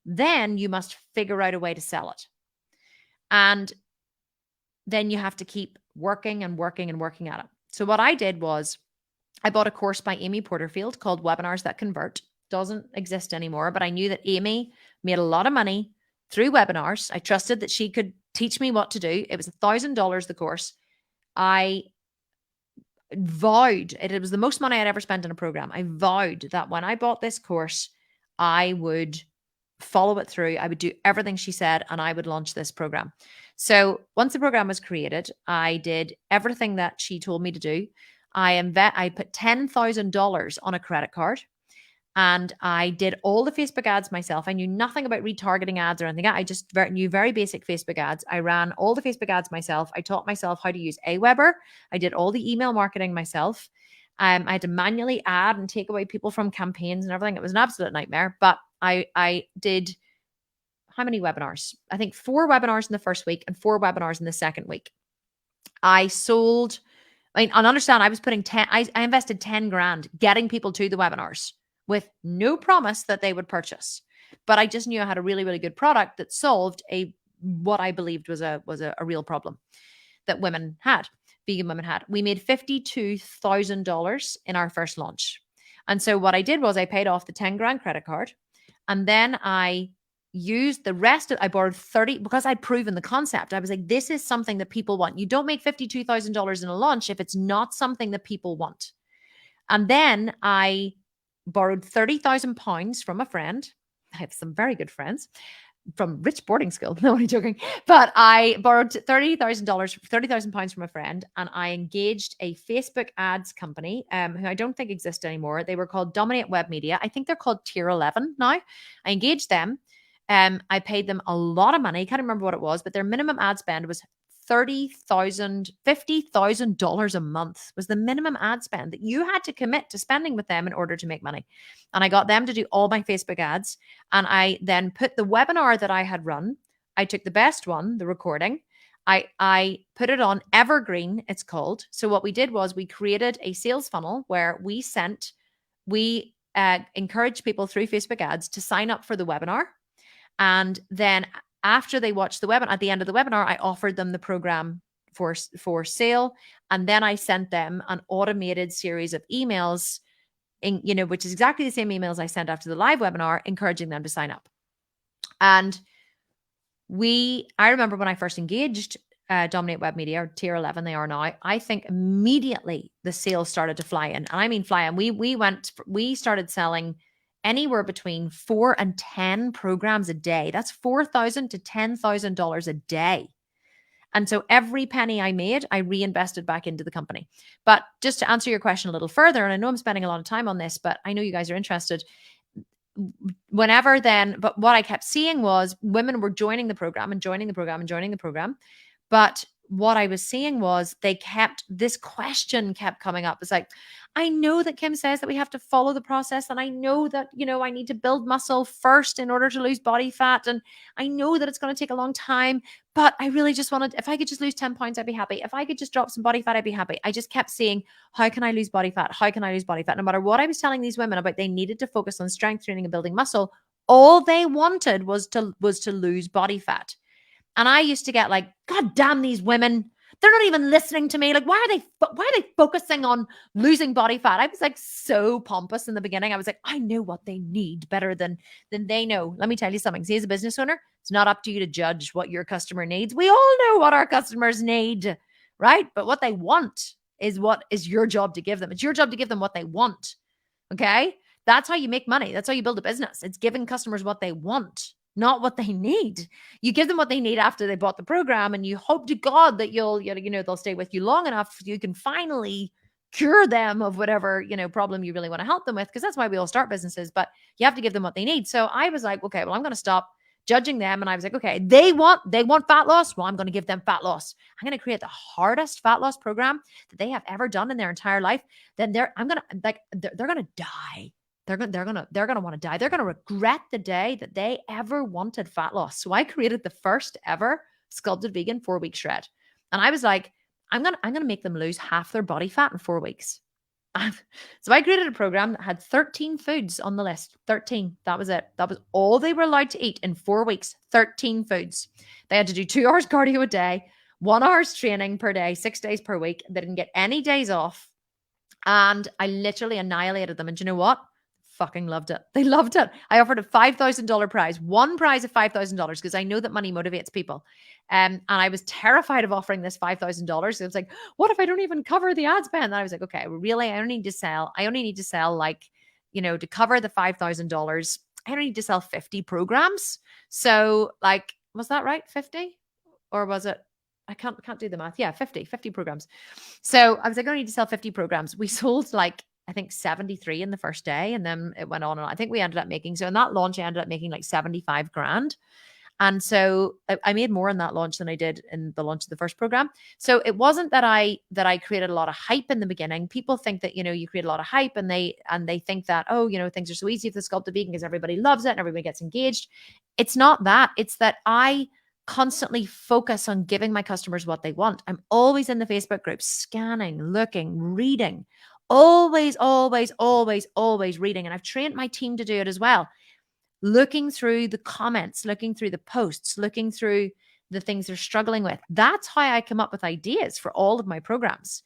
then you must figure out a way to sell it. And then you have to keep working and working and working at it. So what I did was I bought a course by Amy Porterfield called Webinars That Convert. Doesn't exist anymore, but I knew that Amy made a lot of money through webinars. I trusted that she could teach me what to do. It was $1,000, the course. I vowed, it was the most money I'd ever spent in a program. I vowed that when I bought this course, I would follow it through. I would do everything she said, and I would launch this program. So once the program was created, I did everything that she told me to do. I put $10,000 on a credit card. And I did all the Facebook ads myself. I knew nothing about retargeting ads or anything. I just knew very basic Facebook ads. I ran all the Facebook ads myself. I taught myself how to use Aweber. I did all the email marketing myself. I had to manually add and take away people from campaigns and everything. It was an absolute nightmare. But I did how many webinars? I think 4 webinars in the first week and 4 webinars in the second week. I understand I was putting I invested 10 grand getting people to the webinars, with no promise that they would purchase. But I just knew I had a really, really good product that solved what I believed was a real problem that vegan women had. We made $52,000 in our first launch. And so what I did was I paid off the 10 grand credit card, and then I used the rest I borrowed 30 because I'd proven the concept. I was like, this is something that people want. You don't make $52,000 in a launch if it's not something that people want. And then I borrowed £30,000 from a friend. I have some very good friends from rich boarding school. No, I'm joking. But I borrowed £30,000 from a friend, and I engaged a Facebook ads company who I don't think exist anymore. They were called Dominate Web Media. I think they're called Tier 11 now. I engaged them. I paid them a lot of money. I can't remember what it was, but their minimum ad spend was $50,000 a month was the minimum ad spend that you had to commit to spending with them in order to make money. And I got them to do all my Facebook ads. And I then put the webinar that I had run, I took the best one, the recording, I put it on Evergreen, it's called. So what we did was we created a sales funnel where we encouraged people through Facebook ads to sign up for the webinar. And then after they watched the webinar, at the end of the webinar, I offered them the program for sale. And then I sent them an automated series of emails, which is exactly the same emails I sent after the live webinar, encouraging them to sign up. And I remember when I first engaged Dominate Web Media, or Tier 11 they are now, I think immediately the sales started to fly in. And I mean fly in. We started selling anywhere between 4 and 10 programs a day. That's $4,000 to $10,000 a day. And so every penny I made, I reinvested back into the company. But just to answer your question a little further, and I know I'm spending a lot of time on this, but I know you guys are interested. But what I kept seeing was women were joining the program and joining the program and joining the program. But what I was seeing was this question kept coming up. It's like, I know that Kim says that we have to follow the process. And I know that, I need to build muscle first in order to lose body fat. And I know that it's going to take a long time, but I really just wanted, if I could just lose 10 pounds, I'd be happy. If I could just drop some body fat, I'd be happy. I just kept saying, how can I lose body fat? How can I lose body fat? No matter what I was telling these women about, they needed to focus on strength training and building muscle. All they wanted was to lose body fat. And I used to get like, God damn these women. They're not even listening to me. Like, why are they focusing on losing body fat? I was like so pompous in the beginning. I was like, I know what they need better than they know. Let me tell you something. See, as a business owner, it's not up to you to judge what your customer needs. We all know what our customers need, right? But what they want is what is your job to give them. It's your job to give them what they want. Okay? That's how you make money. That's how you build a business. It's giving customers what they want, not what they need. You give them what they need after they bought the program, and you hope to God that they'll stay with you long enough so you can finally cure them of whatever, problem you really want to help them with, because that's why we all start businesses, but you have to give them what they need. So I was like, okay, well, I'm going to stop judging them. And I was like, okay, they want fat loss. Well, I'm going to give them fat loss. I'm going to create the hardest fat loss program that they have ever done in their entire life. Then they're going to die. They're going to want to die. They're going to regret the day that they ever wanted fat loss. So I created the first ever Sculpted Vegan 4-week shred. And I was like, I'm going to make them lose half their body fat in 4 weeks. So I created a program that had 13 foods on the list. 13. That was it. That was all they were allowed to eat in 4 weeks. 13 foods. They had to do 2 hours cardio a day, 1 hour's training per day, 6 days per week. They didn't get any days off. And I literally annihilated them. And do you know what? Fucking loved it. They loved it. I offered a $5,000 prize, one prize of $5,000, because I know that money motivates people. And I was terrified of offering this $5,000. So it was like, what if I don't even cover the ad spend? And I was like, okay, really, I only need to sell like, to cover the $5,000, I only need to sell 50 programs. So like, was that right? 50? Or was it? I can't do the math. Yeah, 50 programs. So I was like, I need to sell 50 programs. We sold like, I think 73 in the first day. And then it went on. And I think we ended up making, so in that launch, I ended up making like 75 grand. And so I made more in that launch than I did in the launch of the first program. So it wasn't that I created a lot of hype in the beginning. People think that, you create a lot of hype and they think that, oh, things are so easy with the Sculpted Vegan because everybody loves it and everybody gets engaged. It's not that. It's that I constantly focus on giving my customers what they want. I'm always in the Facebook group, scanning, looking, reading, always reading. And I've trained my team to do it as well. Looking through the comments, looking through the posts, looking through the things they're struggling with. That's how I come up with ideas for all of my programs.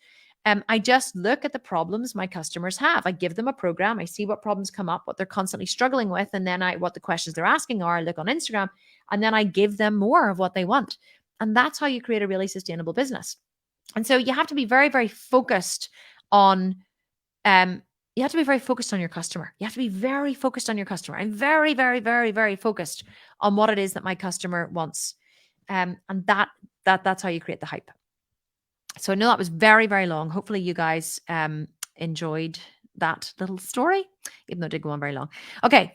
I just look at the problems my customers have. I give them a program. I see what problems come up, what they're constantly struggling with. And then what the questions they're asking are. I look on Instagram and then I give them more of what they want. And that's how you create a really sustainable business. And so you have to be very, very focused on you have to be very focused on your customer. You have to be very focused on your customer. I'm very, very, very, very focused on what it is that my customer wants. And that's how you create the hype. So I know that was very, very long. Hopefully you guys enjoyed that little story, even though it did go on very long. Okay,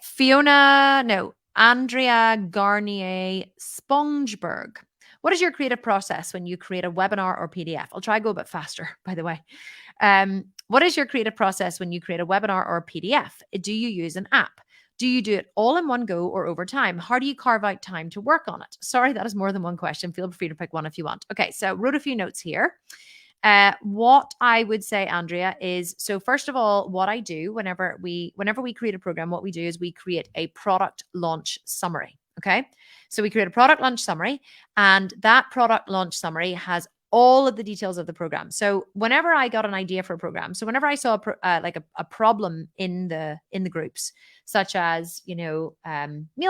Andrea Garnier Spongeberg. What is your creative process when you create a webinar or PDF? I'll try to go a bit faster, by the way. What is your creative process when you create a webinar or a PDF? Do you use an app? Do you do it all in one go or over time? How do you carve out time to work on it? Sorry, that is more than one question. Feel free to pick one if you want. Okay, so wrote a few notes here. What I would say, Andrea, is, so first of all, what I do whenever we create a program, what we do is we create a product launch summary. Okay, so we create a product launch summary, and that product launch summary has all of the details of the program. So whenever I got an idea for a program, so whenever I saw a problem in the groups, such as meal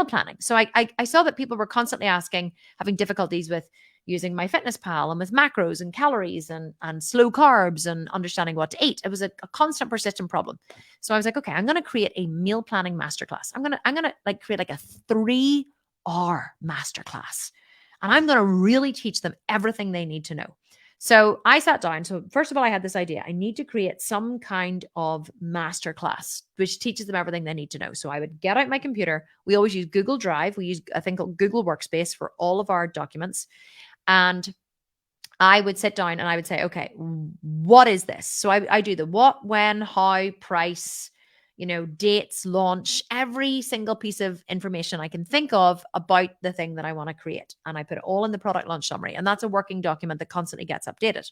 planning, so I saw that people were constantly having difficulties with using MyFitnessPal and with macros and calories and slow carbs and understanding what to eat. It was a constant, persistent problem. So I was like, okay, I'm going to create a meal planning masterclass. I'm going to like create like a 3-hour masterclass. And I'm going to really teach them everything they need to know. So I sat down. So first of all, I had this idea. I need to create some kind of masterclass which teaches them everything they need to know. So I would get out my computer. We always use Google Drive. We use a thing called Google Workspace for all of our documents. And I would sit down and I would say, okay, what is this? So I do the what, when, how, price, dates, launch, every single piece of information I can think of about the thing that I want to create. And I put it all in the product launch summary. And that's a working document that constantly gets updated.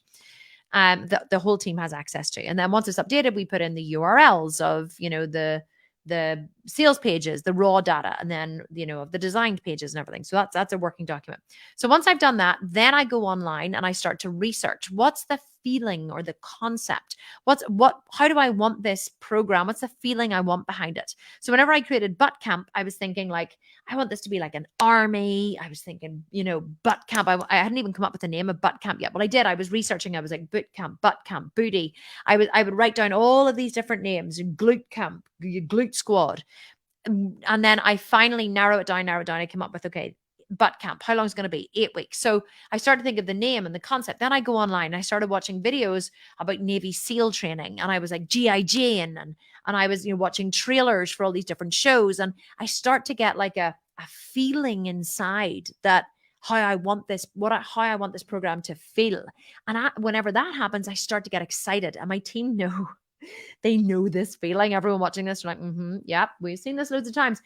The whole team has access to. And then once it's updated, we put in the URLs of, the sales pages, the raw data, and then, of the designed pages and everything. So that's a working document. So once I've done that, then I go online and I start to research what's the feeling or the concept. How do I want this program? What's the feeling I want behind it? So whenever I created Butt Camp, I was thinking like, I want this to be like an army. I was thinking, Butt Camp. I hadn't even come up with the name of Butt Camp yet, but I did. I was researching. I was like, Boot Camp, Butt Camp, Booty. I would write down all of these different names, Glute Camp, Glute Squad. And then I finally narrow it down. I came up with, okay, Butt Camp. How long is it going to be? 8 weeks. So I started to think of the name and the concept. Then I go online. I started watching videos about Navy SEAL training, and I was like GI Jane, and I was watching trailers for all these different shows, and I start to get like a feeling inside that how I want this program to feel. And whenever that happens, I start to get excited, and my team know. They know this feeling. Everyone watching this, are like, yep, we've seen this loads of times.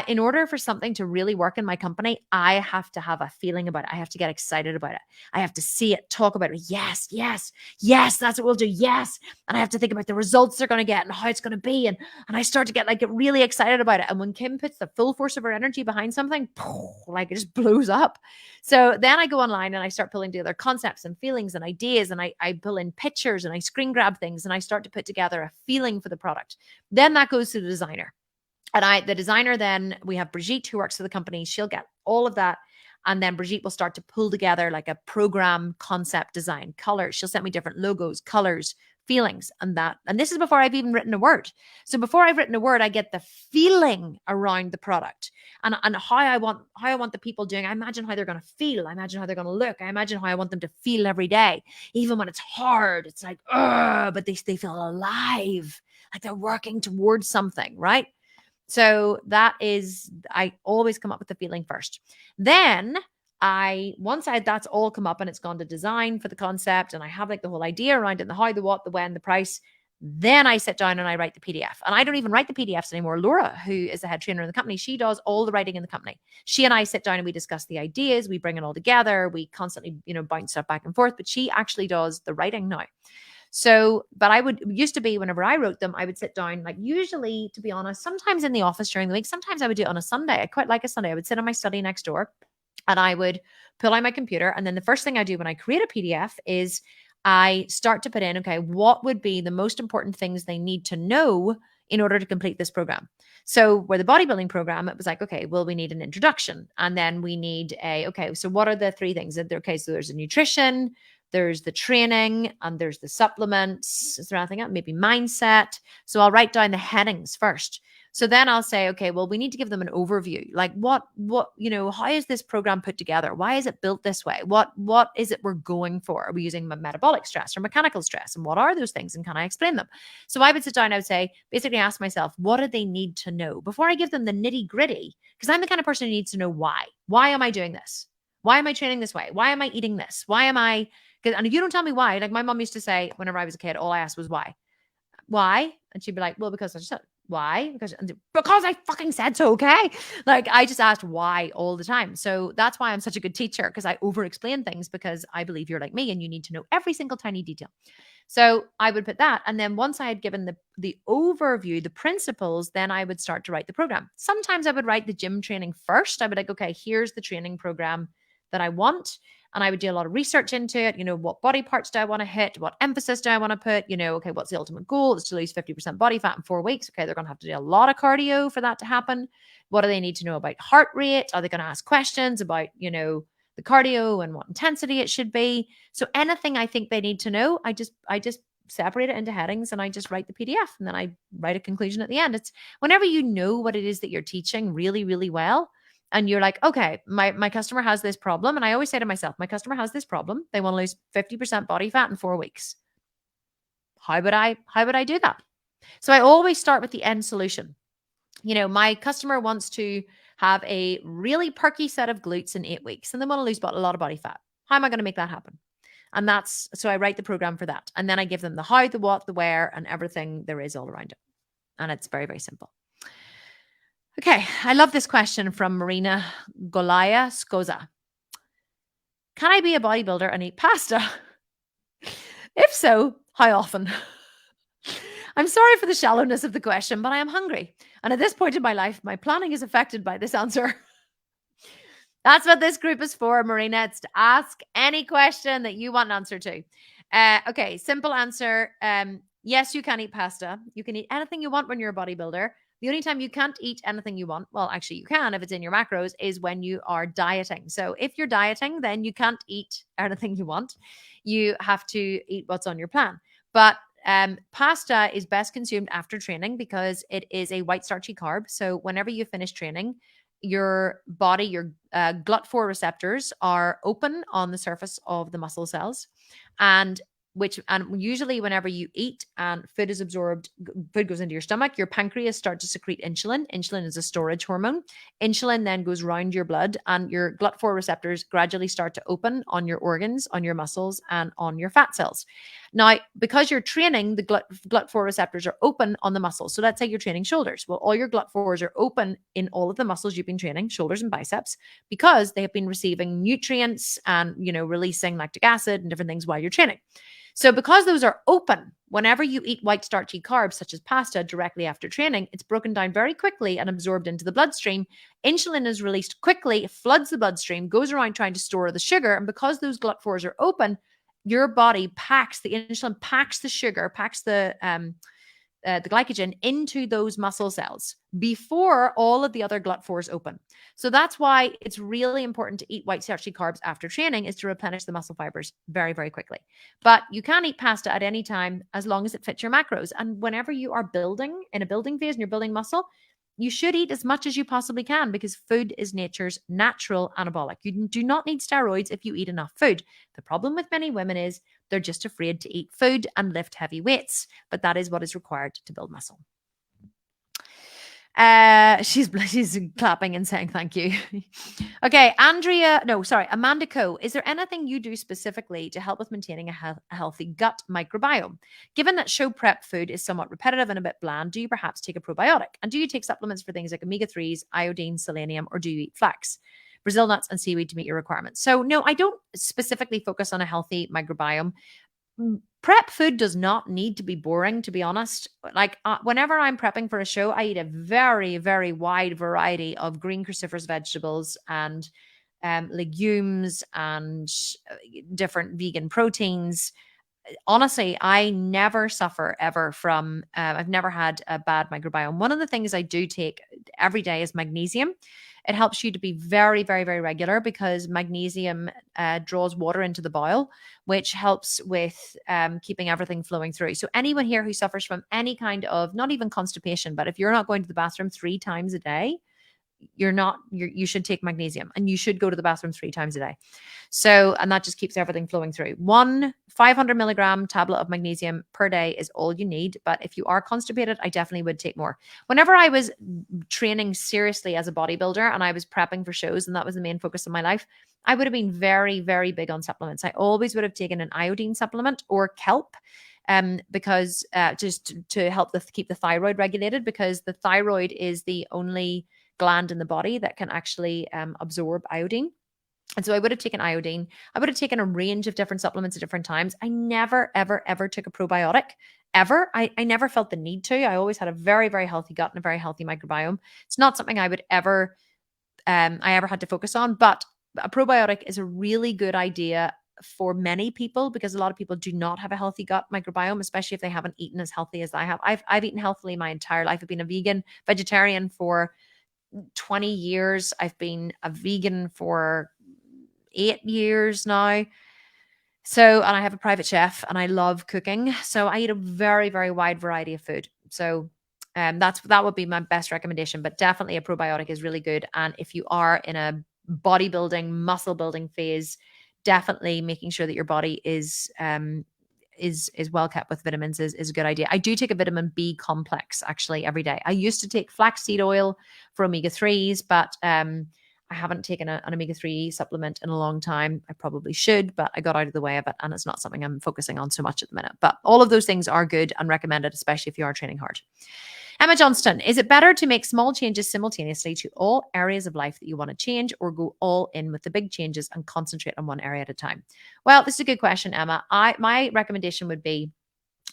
In order for something to really work in my company, I have to have a feeling about it. I have to get excited about it. I have to see it, talk about it. Yes, yes, yes, that's what we'll do. Yes. And I have to think about the results they're going to get and how it's going to be. And I start to get really excited about it. And when Kim puts the full force of her energy behind something, it just blows up. So then I go online and I start pulling together concepts and feelings and ideas, and I pull in pictures and I screen grab things, and I start to put together a feeling for the product. Then that goes to the designer. And the designer, then we have Brigitte who works for the company. She'll get all of that. And then Brigitte will start to pull together like a program concept design, colors. She'll send me different logos, colors, feelings, and that. And this is before I've even written a word. So before I've written a word, I get the feeling around the product and how I want the people doing. I imagine how they're going to feel. I imagine how they're going to look. I imagine how I want them to feel every day, even when it's hard. It's like, but they feel alive, like they're working towards something, right? So I always come up with the feeling first. Then that's all come up and it's gone to design for the concept, and I have like the whole idea around it, the how, the what, the when, the price. Then I sit down and I write the PDF. And I don't even write the PDFs anymore. Laura, who is the head trainer in the company, she does all the writing in the company. She and I sit down and we discuss the ideas. We bring it all together. We constantly, bounce stuff back and forth. But she actually does the writing now. So, but used to be whenever I wrote them, I would sit down, like usually, to be honest, sometimes in the office during the week, sometimes I would do it on a Sunday. I quite like a Sunday. I would sit in my study next door and I would pull out my computer. And then the first thing I do when I create a PDF is I start to put in, okay, what would be the most important things they need to know in order to complete this program? So where the bodybuilding program, it was like, okay, well, we need an introduction. And then we need so what are the three things? Okay, so there's a nutrition, there's the training, and there's the supplements. Is there anything else? Maybe mindset. So I'll write down the headings first. So then I'll say, okay, well, we need to give them an overview. Like what, how is this program put together? Why is it built this way? What is it we're going for? Are we using metabolic stress or mechanical stress? And what are those things? And can I explain them? So I would sit down, I would say, basically ask myself, what do they need to know before I give them the nitty gritty? Because I'm the kind of person who needs to know why. Why am I doing this? Why am I training this way? Why am I eating this? And if you don't tell me why, like my mom used to say, whenever I was a kid, all I asked was why. Why? And she'd be like, well, because I just said, why? Because I fucking said so, okay? Like I just asked why all the time. So that's why I'm such a good teacher, because I over-explain things, because I believe you're like me and you need to know every single tiny detail. So I would put that. And then once I had given the overview, the principles, then I would start to write the program. Sometimes I would write the gym training first. I would like, okay, here's the training program that I want. And I would do a lot of research into it. What body parts do I want to hit? What emphasis do I want to put? Okay, what's the ultimate goal? It's to lose 50% body fat in 4 weeks. Okay, they're going to have to do a lot of cardio for that to happen. What do they need to know about heart rate? Are they going to ask questions about, the cardio and what intensity it should be? So anything I think they need to know, I just separate it into headings and I just write the PDF, and then I write a conclusion at the end. It's whenever you know what it is that you're teaching really, really well, and you're like, okay, my customer has this problem. And I always say to myself, my customer has this problem. They want to lose 50% body fat in 4 weeks. How would I do that? So I always start with the end solution. My customer wants to have a really perky set of glutes in 8 weeks, and they want to lose a lot of body fat. How am I going to make that happen? And so I write the program for that. And then I give them the how, the what, the where, and everything there is all around it. And it's very, very simple. Okay. I love this question from Marina Golaya Skoza. Can I be a bodybuilder and eat pasta? If so, how often? I'm sorry for the shallowness of the question, but I am hungry. And at this point in my life, my planning is affected by this answer. That's what this group is for, Marina. It's to ask any question that you want an answer to. Okay, simple answer. Yes, you can eat pasta. You can eat anything you want when you're a bodybuilder. The only time you can't eat anything you want, well, actually you can if it's in your macros, is when you are dieting. So if you're dieting, then you can't eat anything you want. You have to eat what's on your plan. But pasta is best consumed after training because it is a white starchy carb. So whenever you finish training, your body, your GLUT4 receptors are open on the surface of the muscle cells, and usually whenever you eat and food is absorbed, food goes into your stomach, your pancreas starts to secrete insulin. Insulin is a storage hormone. Insulin then goes around your blood, and your GLUT4 receptors gradually start to open on your organs, on your muscles, and on your fat cells. Now, because you're training, the GLUT4 receptors are open on the muscles. So let's say you're training shoulders. Well, all your GLUT4s are open in all of the muscles you've been training, shoulders and biceps, because they have been receiving nutrients and, releasing lactic acid and different things while you're training. So because those are open, whenever you eat white starchy carbs such as pasta directly after training, it's broken down very quickly and absorbed into the bloodstream. Insulin is released quickly, floods the bloodstream, goes around trying to store the sugar. And because those GLUT4s are open, your body packs the insulin, packs the sugar, packs the glycogen into those muscle cells before all of the other GLUT4s open. So that's why it's really important to eat white starchy carbs after training, is to replenish the muscle fibers very, very quickly. But you can eat pasta at any time as long as it fits your macros. And whenever you are building in a building phase and you're building muscle, you should eat as much as you possibly can because food is nature's natural anabolic. You do not need steroids if you eat enough food. The problem with many women is they're just afraid to eat food and lift heavy weights, but that is what is required to build muscle. She's clapping and saying thank you. Okay, Amanda Coe. Is there anything you do specifically to help with maintaining a healthy gut microbiome? Given that show prep food is somewhat repetitive and a bit bland, do you perhaps take a probiotic? And do you take supplements for things like omega-3s, iodine, selenium, or do you eat flax, Brazil nuts, and seaweed to meet your requirements? So no, I don't specifically focus on a healthy microbiome. Prep food does not need to be boring, to be honest. Like whenever I'm prepping for a show, I eat a very, very wide variety of green cruciferous vegetables and legumes and different vegan proteins. Honestly, I never suffer ever from, I've never had a bad microbiome. One of the things I do take every day is magnesium. It helps you to be very, very, very regular because magnesium draws water into the bowel, which helps with keeping everything flowing through. So anyone here who suffers from any kind of, not even constipation, but if you're not going to the bathroom 3 times a day, you should take magnesium, and you should go to the bathroom 3 times a day. So, and that just keeps everything flowing through. 1 500 milligram tablet of magnesium per day is all you need. But if you are constipated, I definitely would take more. Whenever I was training seriously as a bodybuilder and I was prepping for shows, and that was the main focus of my life, I would have been very, very big on supplements. I always would have taken an iodine supplement or kelp. Because just to help keep the thyroid regulated, because the thyroid is the only gland in the body that can actually absorb iodine. And so I would have taken iodine. I would have taken a range of different supplements at different times. I never, ever, ever took a probiotic, ever. I never felt the need to. I always had a very, very healthy gut and a very healthy microbiome. It's not something I would ever, I ever had to focus on, but a probiotic is a really good idea for many people because a lot of people do not have a healthy gut microbiome, especially if they haven't eaten as healthy as I have. I've eaten healthily my entire life. I've been a vegetarian for 20 years. I've been a vegan for 8 years now. So, and I have a private chef and I love cooking. So I eat a very, very wide variety of food. So that would be my best recommendation, but definitely a probiotic is really good. And if you are in a bodybuilding, muscle building phase, definitely making sure that your body is well kept with vitamins is a good idea. I do take a vitamin B complex actually every day. I used to take flaxseed oil for omega-3s, but I haven't taken an omega-3 supplement in a long time. I probably should, but I got out of the way of it, and it's not something I'm focusing on so much at the minute. But all of those things are good and recommended, especially if you are training hard. Emma Johnston, is it better to make small changes simultaneously to all areas of life that you want to change, or go all in with the big changes and concentrate on one area at a time? Well, this is a good question, Emma. My recommendation would be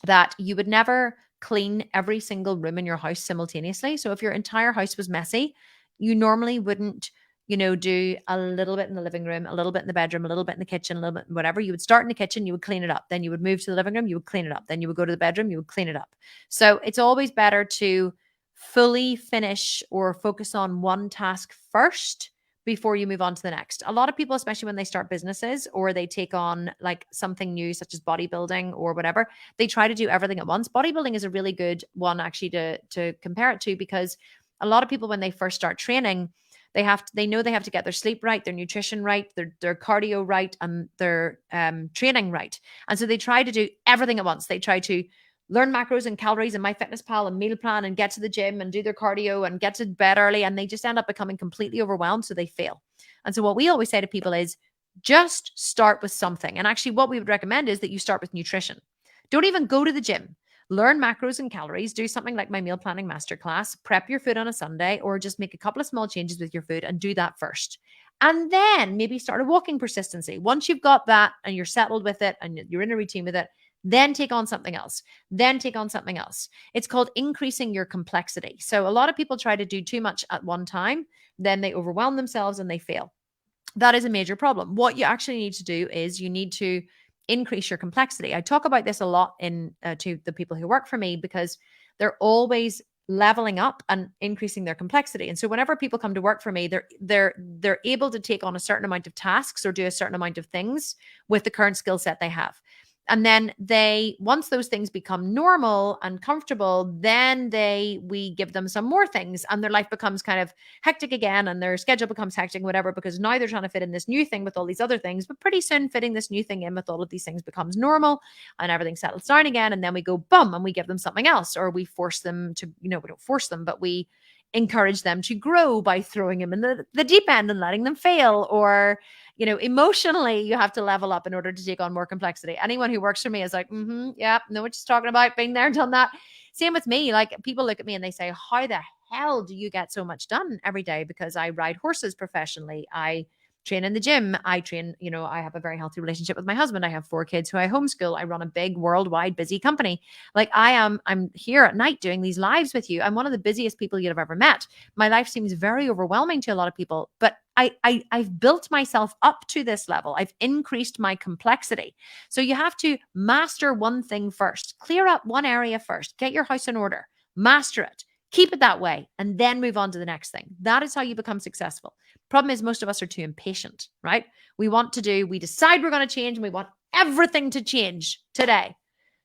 that you would never clean every single room in your house simultaneously. So if your entire house was messy, you normally wouldn't, do a little bit in the living room, a little bit in the bedroom, a little bit in the kitchen, a little bit in whatever. You would start in the kitchen, you would clean it up. Then you would move to the living room, you would clean it up. Then you would go to the bedroom, you would clean it up. So it's always better to fully finish or focus on one task first before you move on to the next. A lot of people, especially when they start businesses or they take on like something new, such as bodybuilding or whatever, they try to do everything at once. Bodybuilding is a really good one actually to compare it to, because a lot of people, when they first start training, they know they have to get their sleep right, their nutrition right, their cardio right, and their training right. And so they try to do everything at once. They try to learn macros and calories and MyFitnessPal and meal plan and get to the gym and do their cardio and get to bed early, and they just end up becoming completely overwhelmed, so they fail. And so what we always say to people is just start with something. And actually what we would recommend is that you start with nutrition. Don't even go to the gym. Learn macros and calories, do something like my meal planning masterclass, prep your food on a Sunday, or just make a couple of small changes with your food and do that first. And then maybe start a walking persistency. Once you've got that and you're settled with it and you're in a routine with it, then take on something else, then take on something else. It's called increasing your complexity. So a lot of people try to do too much at one time, then they overwhelm themselves and they fail. That is a major problem. What you actually need to do is you need to increase your complexity. I talk about this a lot to the people who work for me, because they're always leveling up and increasing their complexity. And so whenever people come to work for me, they're able to take on a certain amount of tasks or do a certain amount of things with the current skill set they have. And then once those things become normal and comfortable, then we give them some more things, and their life becomes kind of hectic again, and their schedule becomes hectic, whatever, because now they're trying to fit in this new thing with all these other things. But pretty soon fitting this new thing in with all of these things becomes normal, and everything settles down again. And then we go boom, and we give them something else, or we force them to, we don't force them, but we encourage them to grow by throwing them in the deep end and letting them fail. Or emotionally, you have to level up in order to take on more complexity. Anyone who works for me is like, yeah, know what you're talking about, been there, done that. Same with me. Like, people look at me and they say, how the hell do you get so much done every day? Because I ride horses professionally. I train in the gym. I train, I have a very healthy relationship with my husband. I have 4 kids who I homeschool. I run a big worldwide busy company. Like, I'm here at night doing these lives with you. I'm one of the busiest people you'd have ever met. My life seems very overwhelming to a lot of people, but I've built myself up to this level. I've increased my complexity. So you have to master one thing first. Clear up one area first. Get your house in order. Master it. Keep it that way, and then move on to the next thing. That is how you become successful. Problem is, most of us are too impatient, right? We decide we're going to change, and we want everything to change today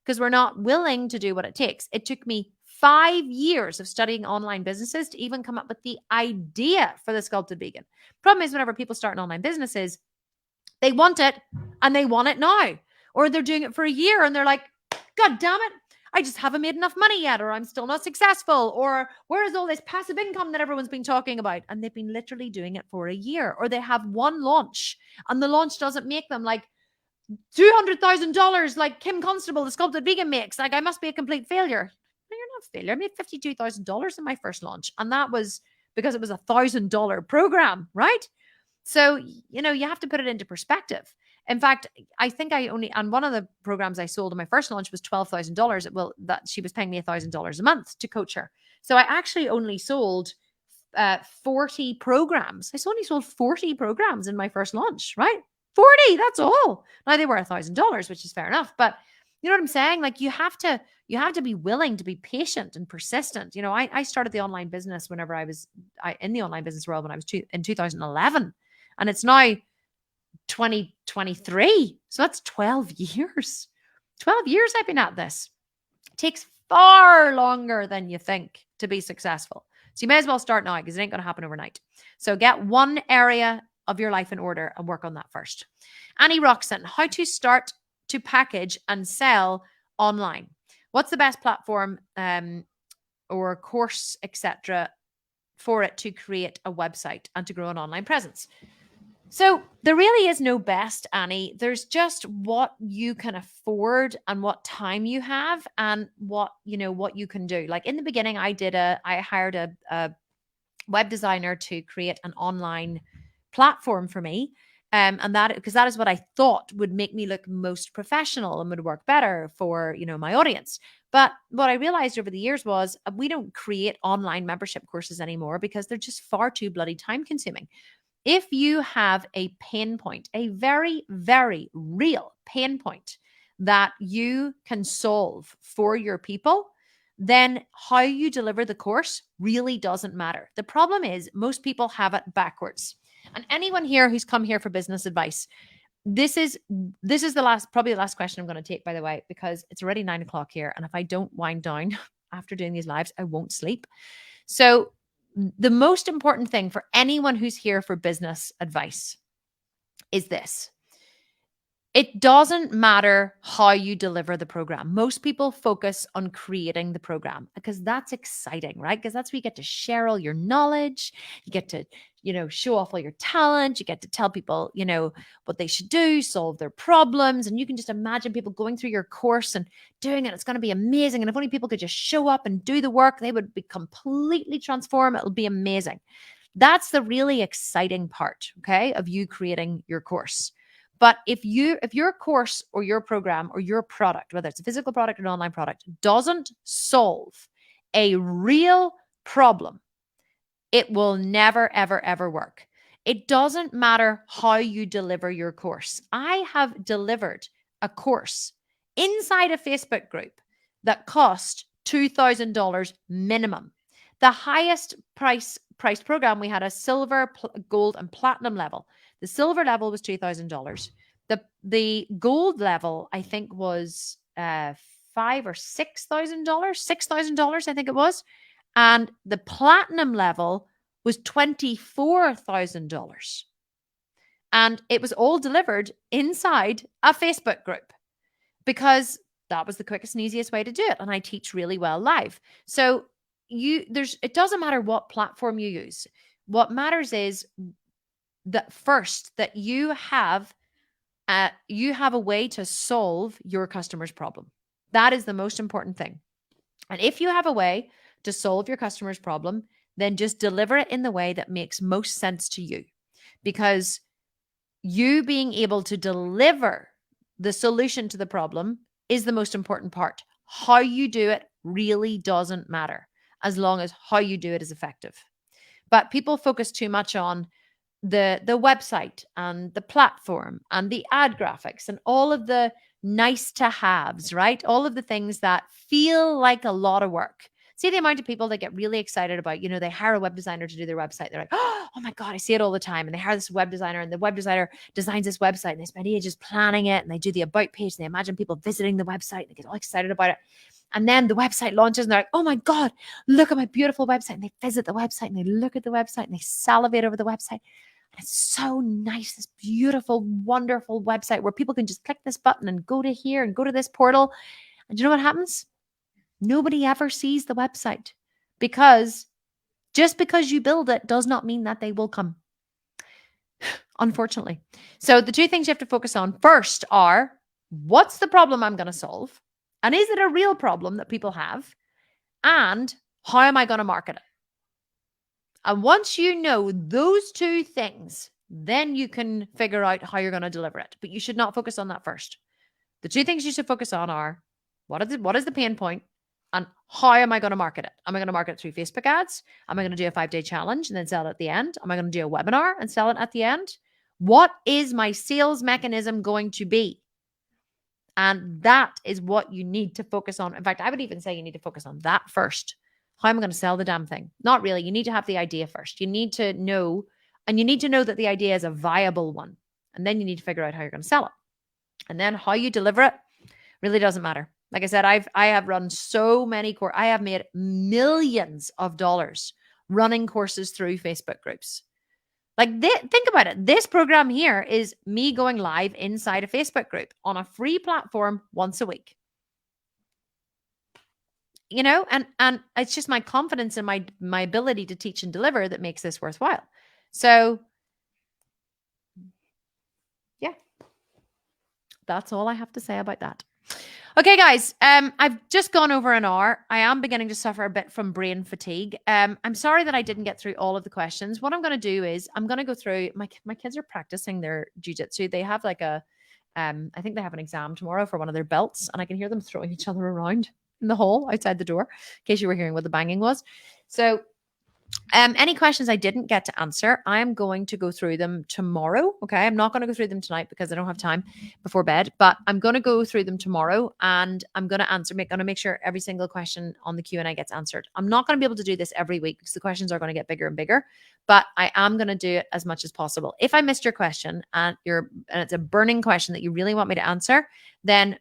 because we're not willing to do what it takes. It took me 5 years of studying online businesses to even come up with the idea for the Sculpted Vegan. Problem is, whenever people start online businesses, they want it, and they want it now. Or they're doing it for a year, and they're like, God damn it, I just haven't made enough money yet, or I'm still not successful, or where is all this passive income that everyone's been talking about? And they've been literally doing it for a year, or they have one launch, and the launch doesn't make them like $200,000 like Kim Constable, the Sculpted Vegan, makes. Like, I must be a complete failure. No, you're not a failure. I made $52,000 in my first launch, and that was because it was $1,000 program, right? So, you have to put it into perspective. In fact, I think on one of the programs I sold in my first launch was $12,000. Well, that she was paying me $1,000 a month to coach her. So I actually only sold 40 programs. I only sold 40 programs in my first launch, right? 40, that's all. Now they were $1,000, which is fair enough. But you know what I'm saying? Like, you have to be willing to be patient and persistent. I started the online business whenever I was in the online business world when I was in 2011, and it's now 2023. So that's 12 years. 12 years I've been at this. It takes far longer than you think to be successful. So you may as well start now, because it ain't going to happen overnight. So get one area of your life in order and work on that first. Annie Roxon, how to start to package and sell online. What's the best platform or course, etc., for it to create a website and to grow an online presence. So there really is no best, Annie. There's just what you can afford and what time you have and what you can do. Like in the beginning, I hired a web designer to create an online platform for me. And that, because that is what I thought would make me look most professional and would work better for, my audience. But what I realized over the years was we don't create online membership courses anymore because they're just far too bloody time consuming. If you have a pain point, a very, very real pain point that you can solve for your people, then how you deliver the course really doesn't matter. The problem is most people have it backwards. And anyone here who's come here for business advice, this is probably the last question I'm going to take, by the way, because it's already 9:00 here. And if I don't wind down after doing these lives, I won't sleep. So the most important thing for anyone who's here for business advice is this. It doesn't matter how you deliver the program. Most people focus on creating the program because that's exciting, right? Because that's where you get to share all your knowledge. You get to, show off all your talent. You get to tell people, what they should do, solve their problems. And you can just imagine people going through your course and doing it. It's going to be amazing. And if only people could just show up and do the work, they would be completely transformed. It'll be amazing. That's the really exciting part, okay, of you creating your course. But if your course or your program or your product, whether it's a physical product or an online product, doesn't solve a real problem, it will never, ever, ever work. It doesn't matter how you deliver your course. I have delivered a course inside a Facebook group that cost $2,000 minimum. The highest priced program, we had a silver, gold, and platinum level. The silver level was $2,000. The gold level, I think, was $5,000 or $6,000. $6,000, I think it was. And the platinum level was $24,000. And it was all delivered inside a Facebook group because that was the quickest and easiest way to do it. And I teach really well live. So it doesn't matter what platform you use. What matters is that first, that you have a way to solve your customer's problem. That is the most important thing. And if you have a way to solve your customer's problem, then just deliver it in the way that makes most sense to you. Because you being able to deliver the solution to the problem is the most important part. How you do it really doesn't matter, as long as how you do it is effective. But people focus too much on the website and the platform and the ad graphics and all of the nice to haves, right? All of the things that feel like a lot of work. See the amount of people that get really excited about, they hire a web designer to do their website. They're like, oh my God, I see it all the time. And they hire this web designer and the web designer designs this website and they spend ages planning it and they do the about page. And they imagine people visiting the website and they get all excited about it. And then the website launches and they're like, oh my God, look at my beautiful website. And they visit the website and they look at the website and they salivate over the website. And it's so nice, this beautiful, wonderful website where people can just click this button and go to here and go to this portal. And you know what happens? Nobody ever sees the website because just because you build it does not mean that they will come, unfortunately. So the two things you have to focus on first are, what's the problem I'm going to solve? And is it a real problem that people have? And how am I going to market it? And once you know those two things, then you can figure out how you're going to deliver it. But you should not focus on that first. The two things you should focus on are, what is the pain point? And how am I going to market it? Am I going to market it through Facebook ads? Am I going to do a 5-day challenge and then sell it at the end? Am I going to do a webinar and sell it at the end? What is my sales mechanism going to be? And that is what you need to focus on. In fact, I would even say you need to focus on that first. How am I going to sell the damn thing? Not really. You need to have the idea first. You need to know, and you need to know that the idea is a viable one. And then you need to figure out how you're going to sell it. And then how you deliver it really doesn't matter. Like I said, I have run so many courses. I have made millions of dollars running courses through Facebook groups. Think about it. This program here is me going live inside a Facebook group on a free platform once a week. you know, and it's just my confidence in my ability to teach and deliver that makes this worthwhile. So yeah, that's all I have to say about that. Okay, guys, I've just gone over an hour. I am beginning to suffer a bit from brain fatigue. I'm sorry that I didn't get through all of the questions. What I'm going to do is I'm going to go through, my kids are practicing their jujitsu. They have like I think they have an exam tomorrow for one of their belts, and I can hear them throwing each other around in the hall outside the door, in case you were hearing what the banging was. So any questions I didn't get to answer, I'm going to go through them tomorrow. Okay. I'm not going to go through them tonight because I don't have time before bed, but I'm going to go through them tomorrow, and I'm going to going to make sure every single question on the Q&A gets answered. I'm not going to be able to do this every week because the questions are going to get bigger and bigger, but I am going to do it as much as possible. If I missed your question and it's a burning question that you really want me to answer, then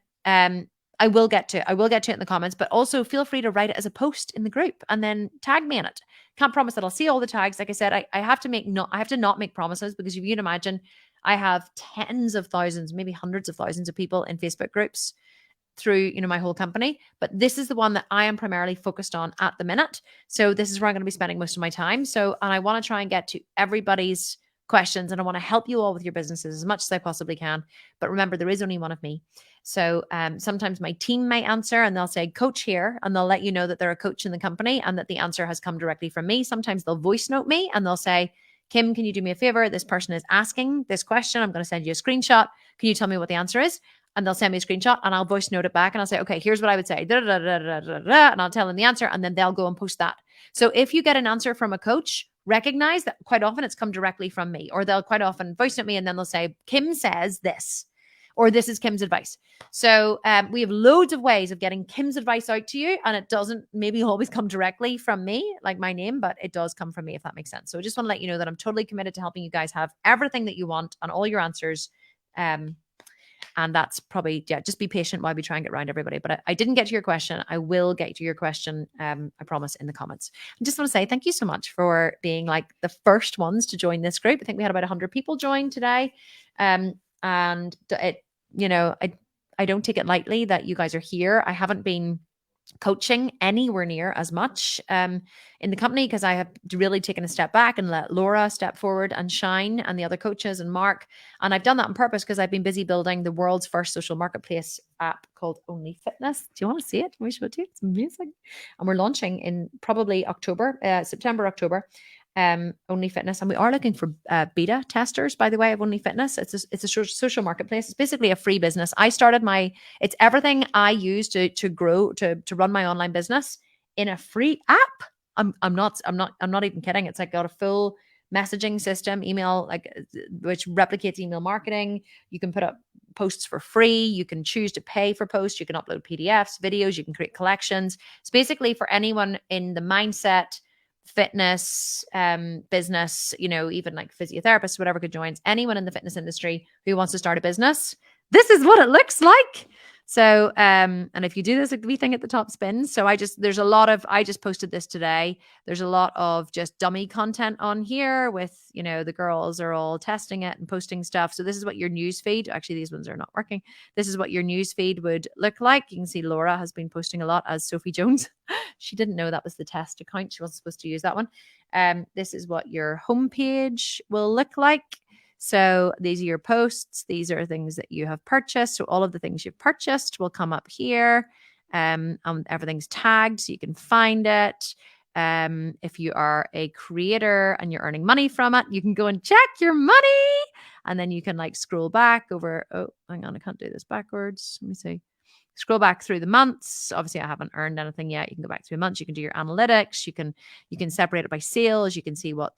I will get to it in the comments, but also feel free to write it as a post in the group and then tag me in it. Can't promise that I'll see all the tags. Like I said, I have to not make promises, because if you can imagine, I have tens of thousands, maybe hundreds of thousands of people in Facebook groups through, my whole company. But this is the one that I am primarily focused on at the minute. So this is where I'm going to be spending most of my time. And I want to try and get to everybody's questions, and I want to help you all with your businesses as much as I possibly can. But remember, there is only one of me. So sometimes my team might answer and they'll say coach here, and they'll let you know that they're a coach in the company and that the answer has come directly from me. Sometimes they'll voice note me and they'll say, Kim, can you do me a favor? This person is asking this question. I'm going to send you a screenshot. Can you tell me what the answer is? And they'll send me a screenshot and I'll voice note it back and I'll say, okay, here's what I would say. Da, da, da, da, da, da, and I'll tell them the answer, and then they'll go and post that. So if you get an answer from a coach, recognize that quite often it's come directly from me, or they'll quite often voice note me and then they'll say, Kim says this, or this is Kim's advice. So we have loads of ways of getting Kim's advice out to you, and it doesn't maybe always come directly from me, like my name, but it does come from me, if that makes sense. So I just want to let you know that I'm totally committed to helping you guys have everything that you want and all your answers. And that's probably, just be patient while we try and get around everybody. But I didn't get to your question. I will get to your question, I promise, in the comments. I just want to say thank you so much for being like the first ones to join this group. I think we had about 100 people join today. And it, I don't take it lightly that you guys are here. I haven't been coaching anywhere near as much in the company because I have really taken a step back and let Laura step forward and shine, and the other coaches and Mark. And I've done that on purpose because I've been busy building the world's first social marketplace app called Only Fitness. Do you want to see it? Can we show it to you? It's amazing. And we're launching in probably September, October. Only Fitness, and we are looking for beta testers, by the way, of Only Fitness. It's a social marketplace. It's basically a free business. I started it's everything I use to grow, to run my online business in a free app. I'm not even kidding. It's like got a full messaging system, email, which replicates email marketing. You can put up posts for free. You can choose to pay for posts. You can upload PDFs, videos. You can create collections. It's basically for anyone in the mindset, fitness, business, even like physiotherapists, whatever could join. Anyone in the fitness industry who wants to start a business, this is what it looks like. So, and if you do this, a wee thing at the top spins. So I just posted this today. There's a lot of just dummy content on here with, the girls are all testing it and posting stuff. So this is what your news feed, actually, these ones are not working. This is what your news feed would look like. You can see Laura has been posting a lot as Sophie Jones. She didn't know that was the test account. She wasn't supposed to use that one. This is what your homepage will look like. So these are your posts. These are things that you have purchased. So all of the things you've purchased will come up here. Everything's tagged so you can find it. If you are a creator and you're earning money from it, you can go and check your money. And then you can scroll back over. Oh, hang on. I can't do this backwards. Let me see. Scroll back through the months. Obviously, I haven't earned anything yet. You can go back through months. You can do your analytics. You can separate it by sales. You can see what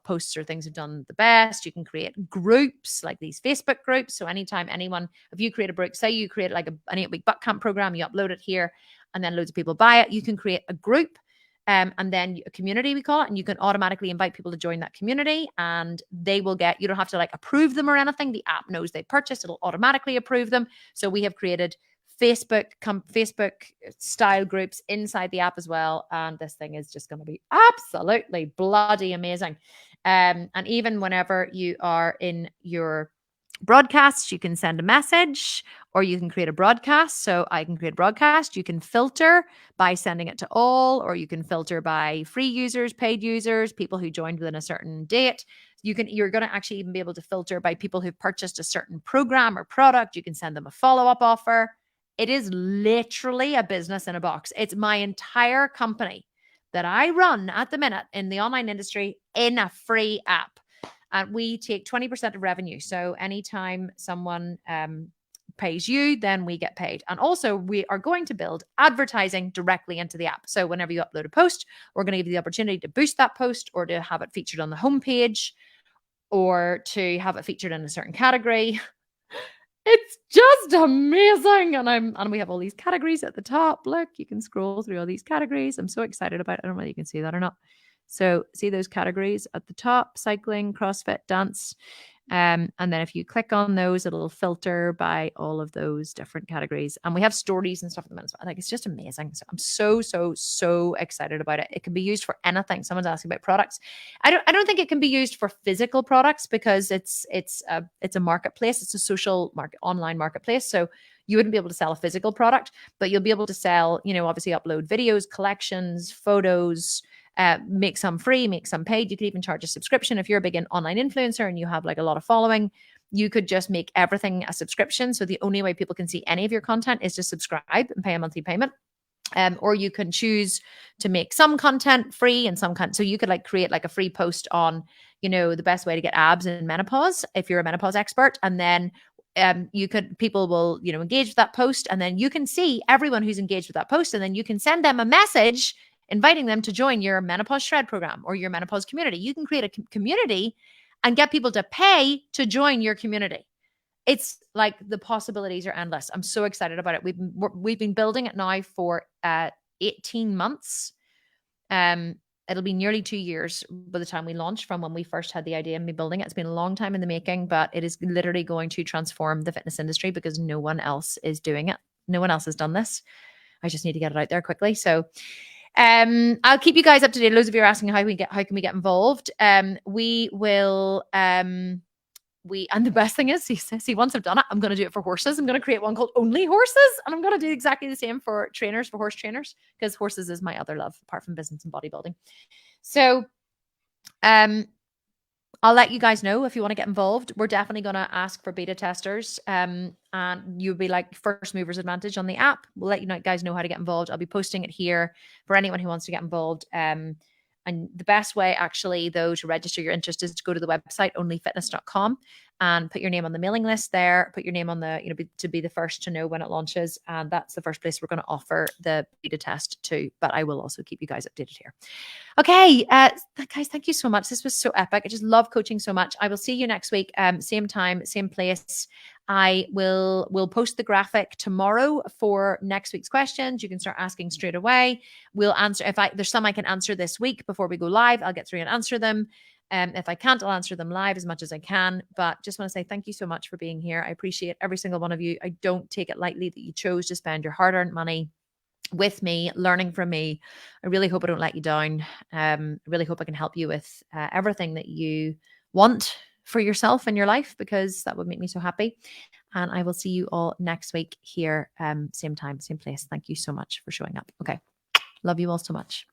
posts or things have done the best. You can create groups like these Facebook groups. So anytime if you create a group, say you create like an 8-week boot camp program, you upload it here and then loads of people buy it, you can create a group and then a community, we call it, and you can automatically invite people to join that community, and you don't have to approve them or anything. The app knows they purchased, it'll automatically approve them. So we have created Facebook style groups inside the app as well. And this thing is just going to be absolutely bloody amazing. And even whenever you are in your broadcasts, you can send a message or you can create a broadcast. So I can create a broadcast. You can filter by sending it to all, or you can filter by free users, paid users, people who joined within a certain date. You're going to actually even be able to filter by people who've purchased a certain program or product. You can send them a follow-up offer. It is literally a business in a box. It's my entire company that I run at the minute in the online industry in a free app. And we take 20% of revenue. So anytime someone pays you, then we get paid. And also we are going to build advertising directly into the app. So whenever you upload a post, we're going to give you the opportunity to boost that post or to have it featured on the homepage or to have it featured in a certain category. It's just amazing. And we have all these categories at the top. Look, you can scroll through all these categories. I'm so excited about it. I don't know whether you can see that or not. So see those categories at the top: cycling, CrossFit, dance. And then if you click on those, it'll filter by all of those different categories. And we have stories and stuff at the minute. Like, it's just amazing. So I'm so excited about it. It can be used for anything. Someone's asking about products. I don't think it can be used for physical products because it's a marketplace. It's a social market, online marketplace. So you wouldn't be able to sell a physical product, but you'll be able to sell, obviously upload videos, collections, photos, make some free, make some paid. You could even charge a subscription. If you're a big online influencer and you have like a lot of following, you could just make everything a subscription. So the only way people can see any of your content is to subscribe and pay a monthly payment. Or you can choose to make some content free and some content. So you could create a free post on, the best way to get abs in menopause if you're a menopause expert. And then people will, engage with that post, and then you can see everyone who's engaged with that post. And then you can send them a message inviting them to join your menopause shred program or your menopause community. You can create a community and get people to pay to join your community. It's like the possibilities are endless. I'm so excited about it. We've been building it now for 18 months. It'll be nearly 2 years by the time we launch from when we first had the idea and me building it. It's been a long time in the making, but it is literally going to transform the fitness industry because no one else is doing it. No one else has done this. I just need to get it out there quickly. So I'll keep you guys up to date. Loads of you are asking how can we get involved. We will and the best thing is, see, once I've done it, I'm going to do it for horses. I'm going to create one called Only Horses, and I'm going to do exactly the same for horse trainers, because horses is my other love apart from business and bodybuilding. So I'll let you guys know if you want to get involved. We're definitely going to ask for beta testers, and you'll be like first movers advantage on the app. We'll let you guys know how to get involved. I'll be posting it here for anyone who wants to get involved. And the best way, actually, though, to register your interest is to go to the website onlyfitness.com and put your name on the mailing list there. Put your name on the, to be the first to know when it launches. And that's the first place we're going to offer the beta test to. But I will also keep you guys updated here. Okay, guys, thank you so much. This was so epic. I just love coaching so much. I will see you next week, same time, same place. I will post the graphic tomorrow for next week's questions. You can start asking straight away. We'll answer there's some I can answer this week before we go live. I'll get through and answer them. If I can't, I'll answer them live as much as I can. But just want to say thank you so much for being here. I appreciate every single one of you. I don't take it lightly that you chose to spend your hard-earned money with me, learning from me. I really hope I don't let you down. I really hope I can help you with everything that you want for yourself in your life, because that would make me so happy. And I will see you all next week here, same time, same place. Thank you so much for showing up. Okay. Love you all so much.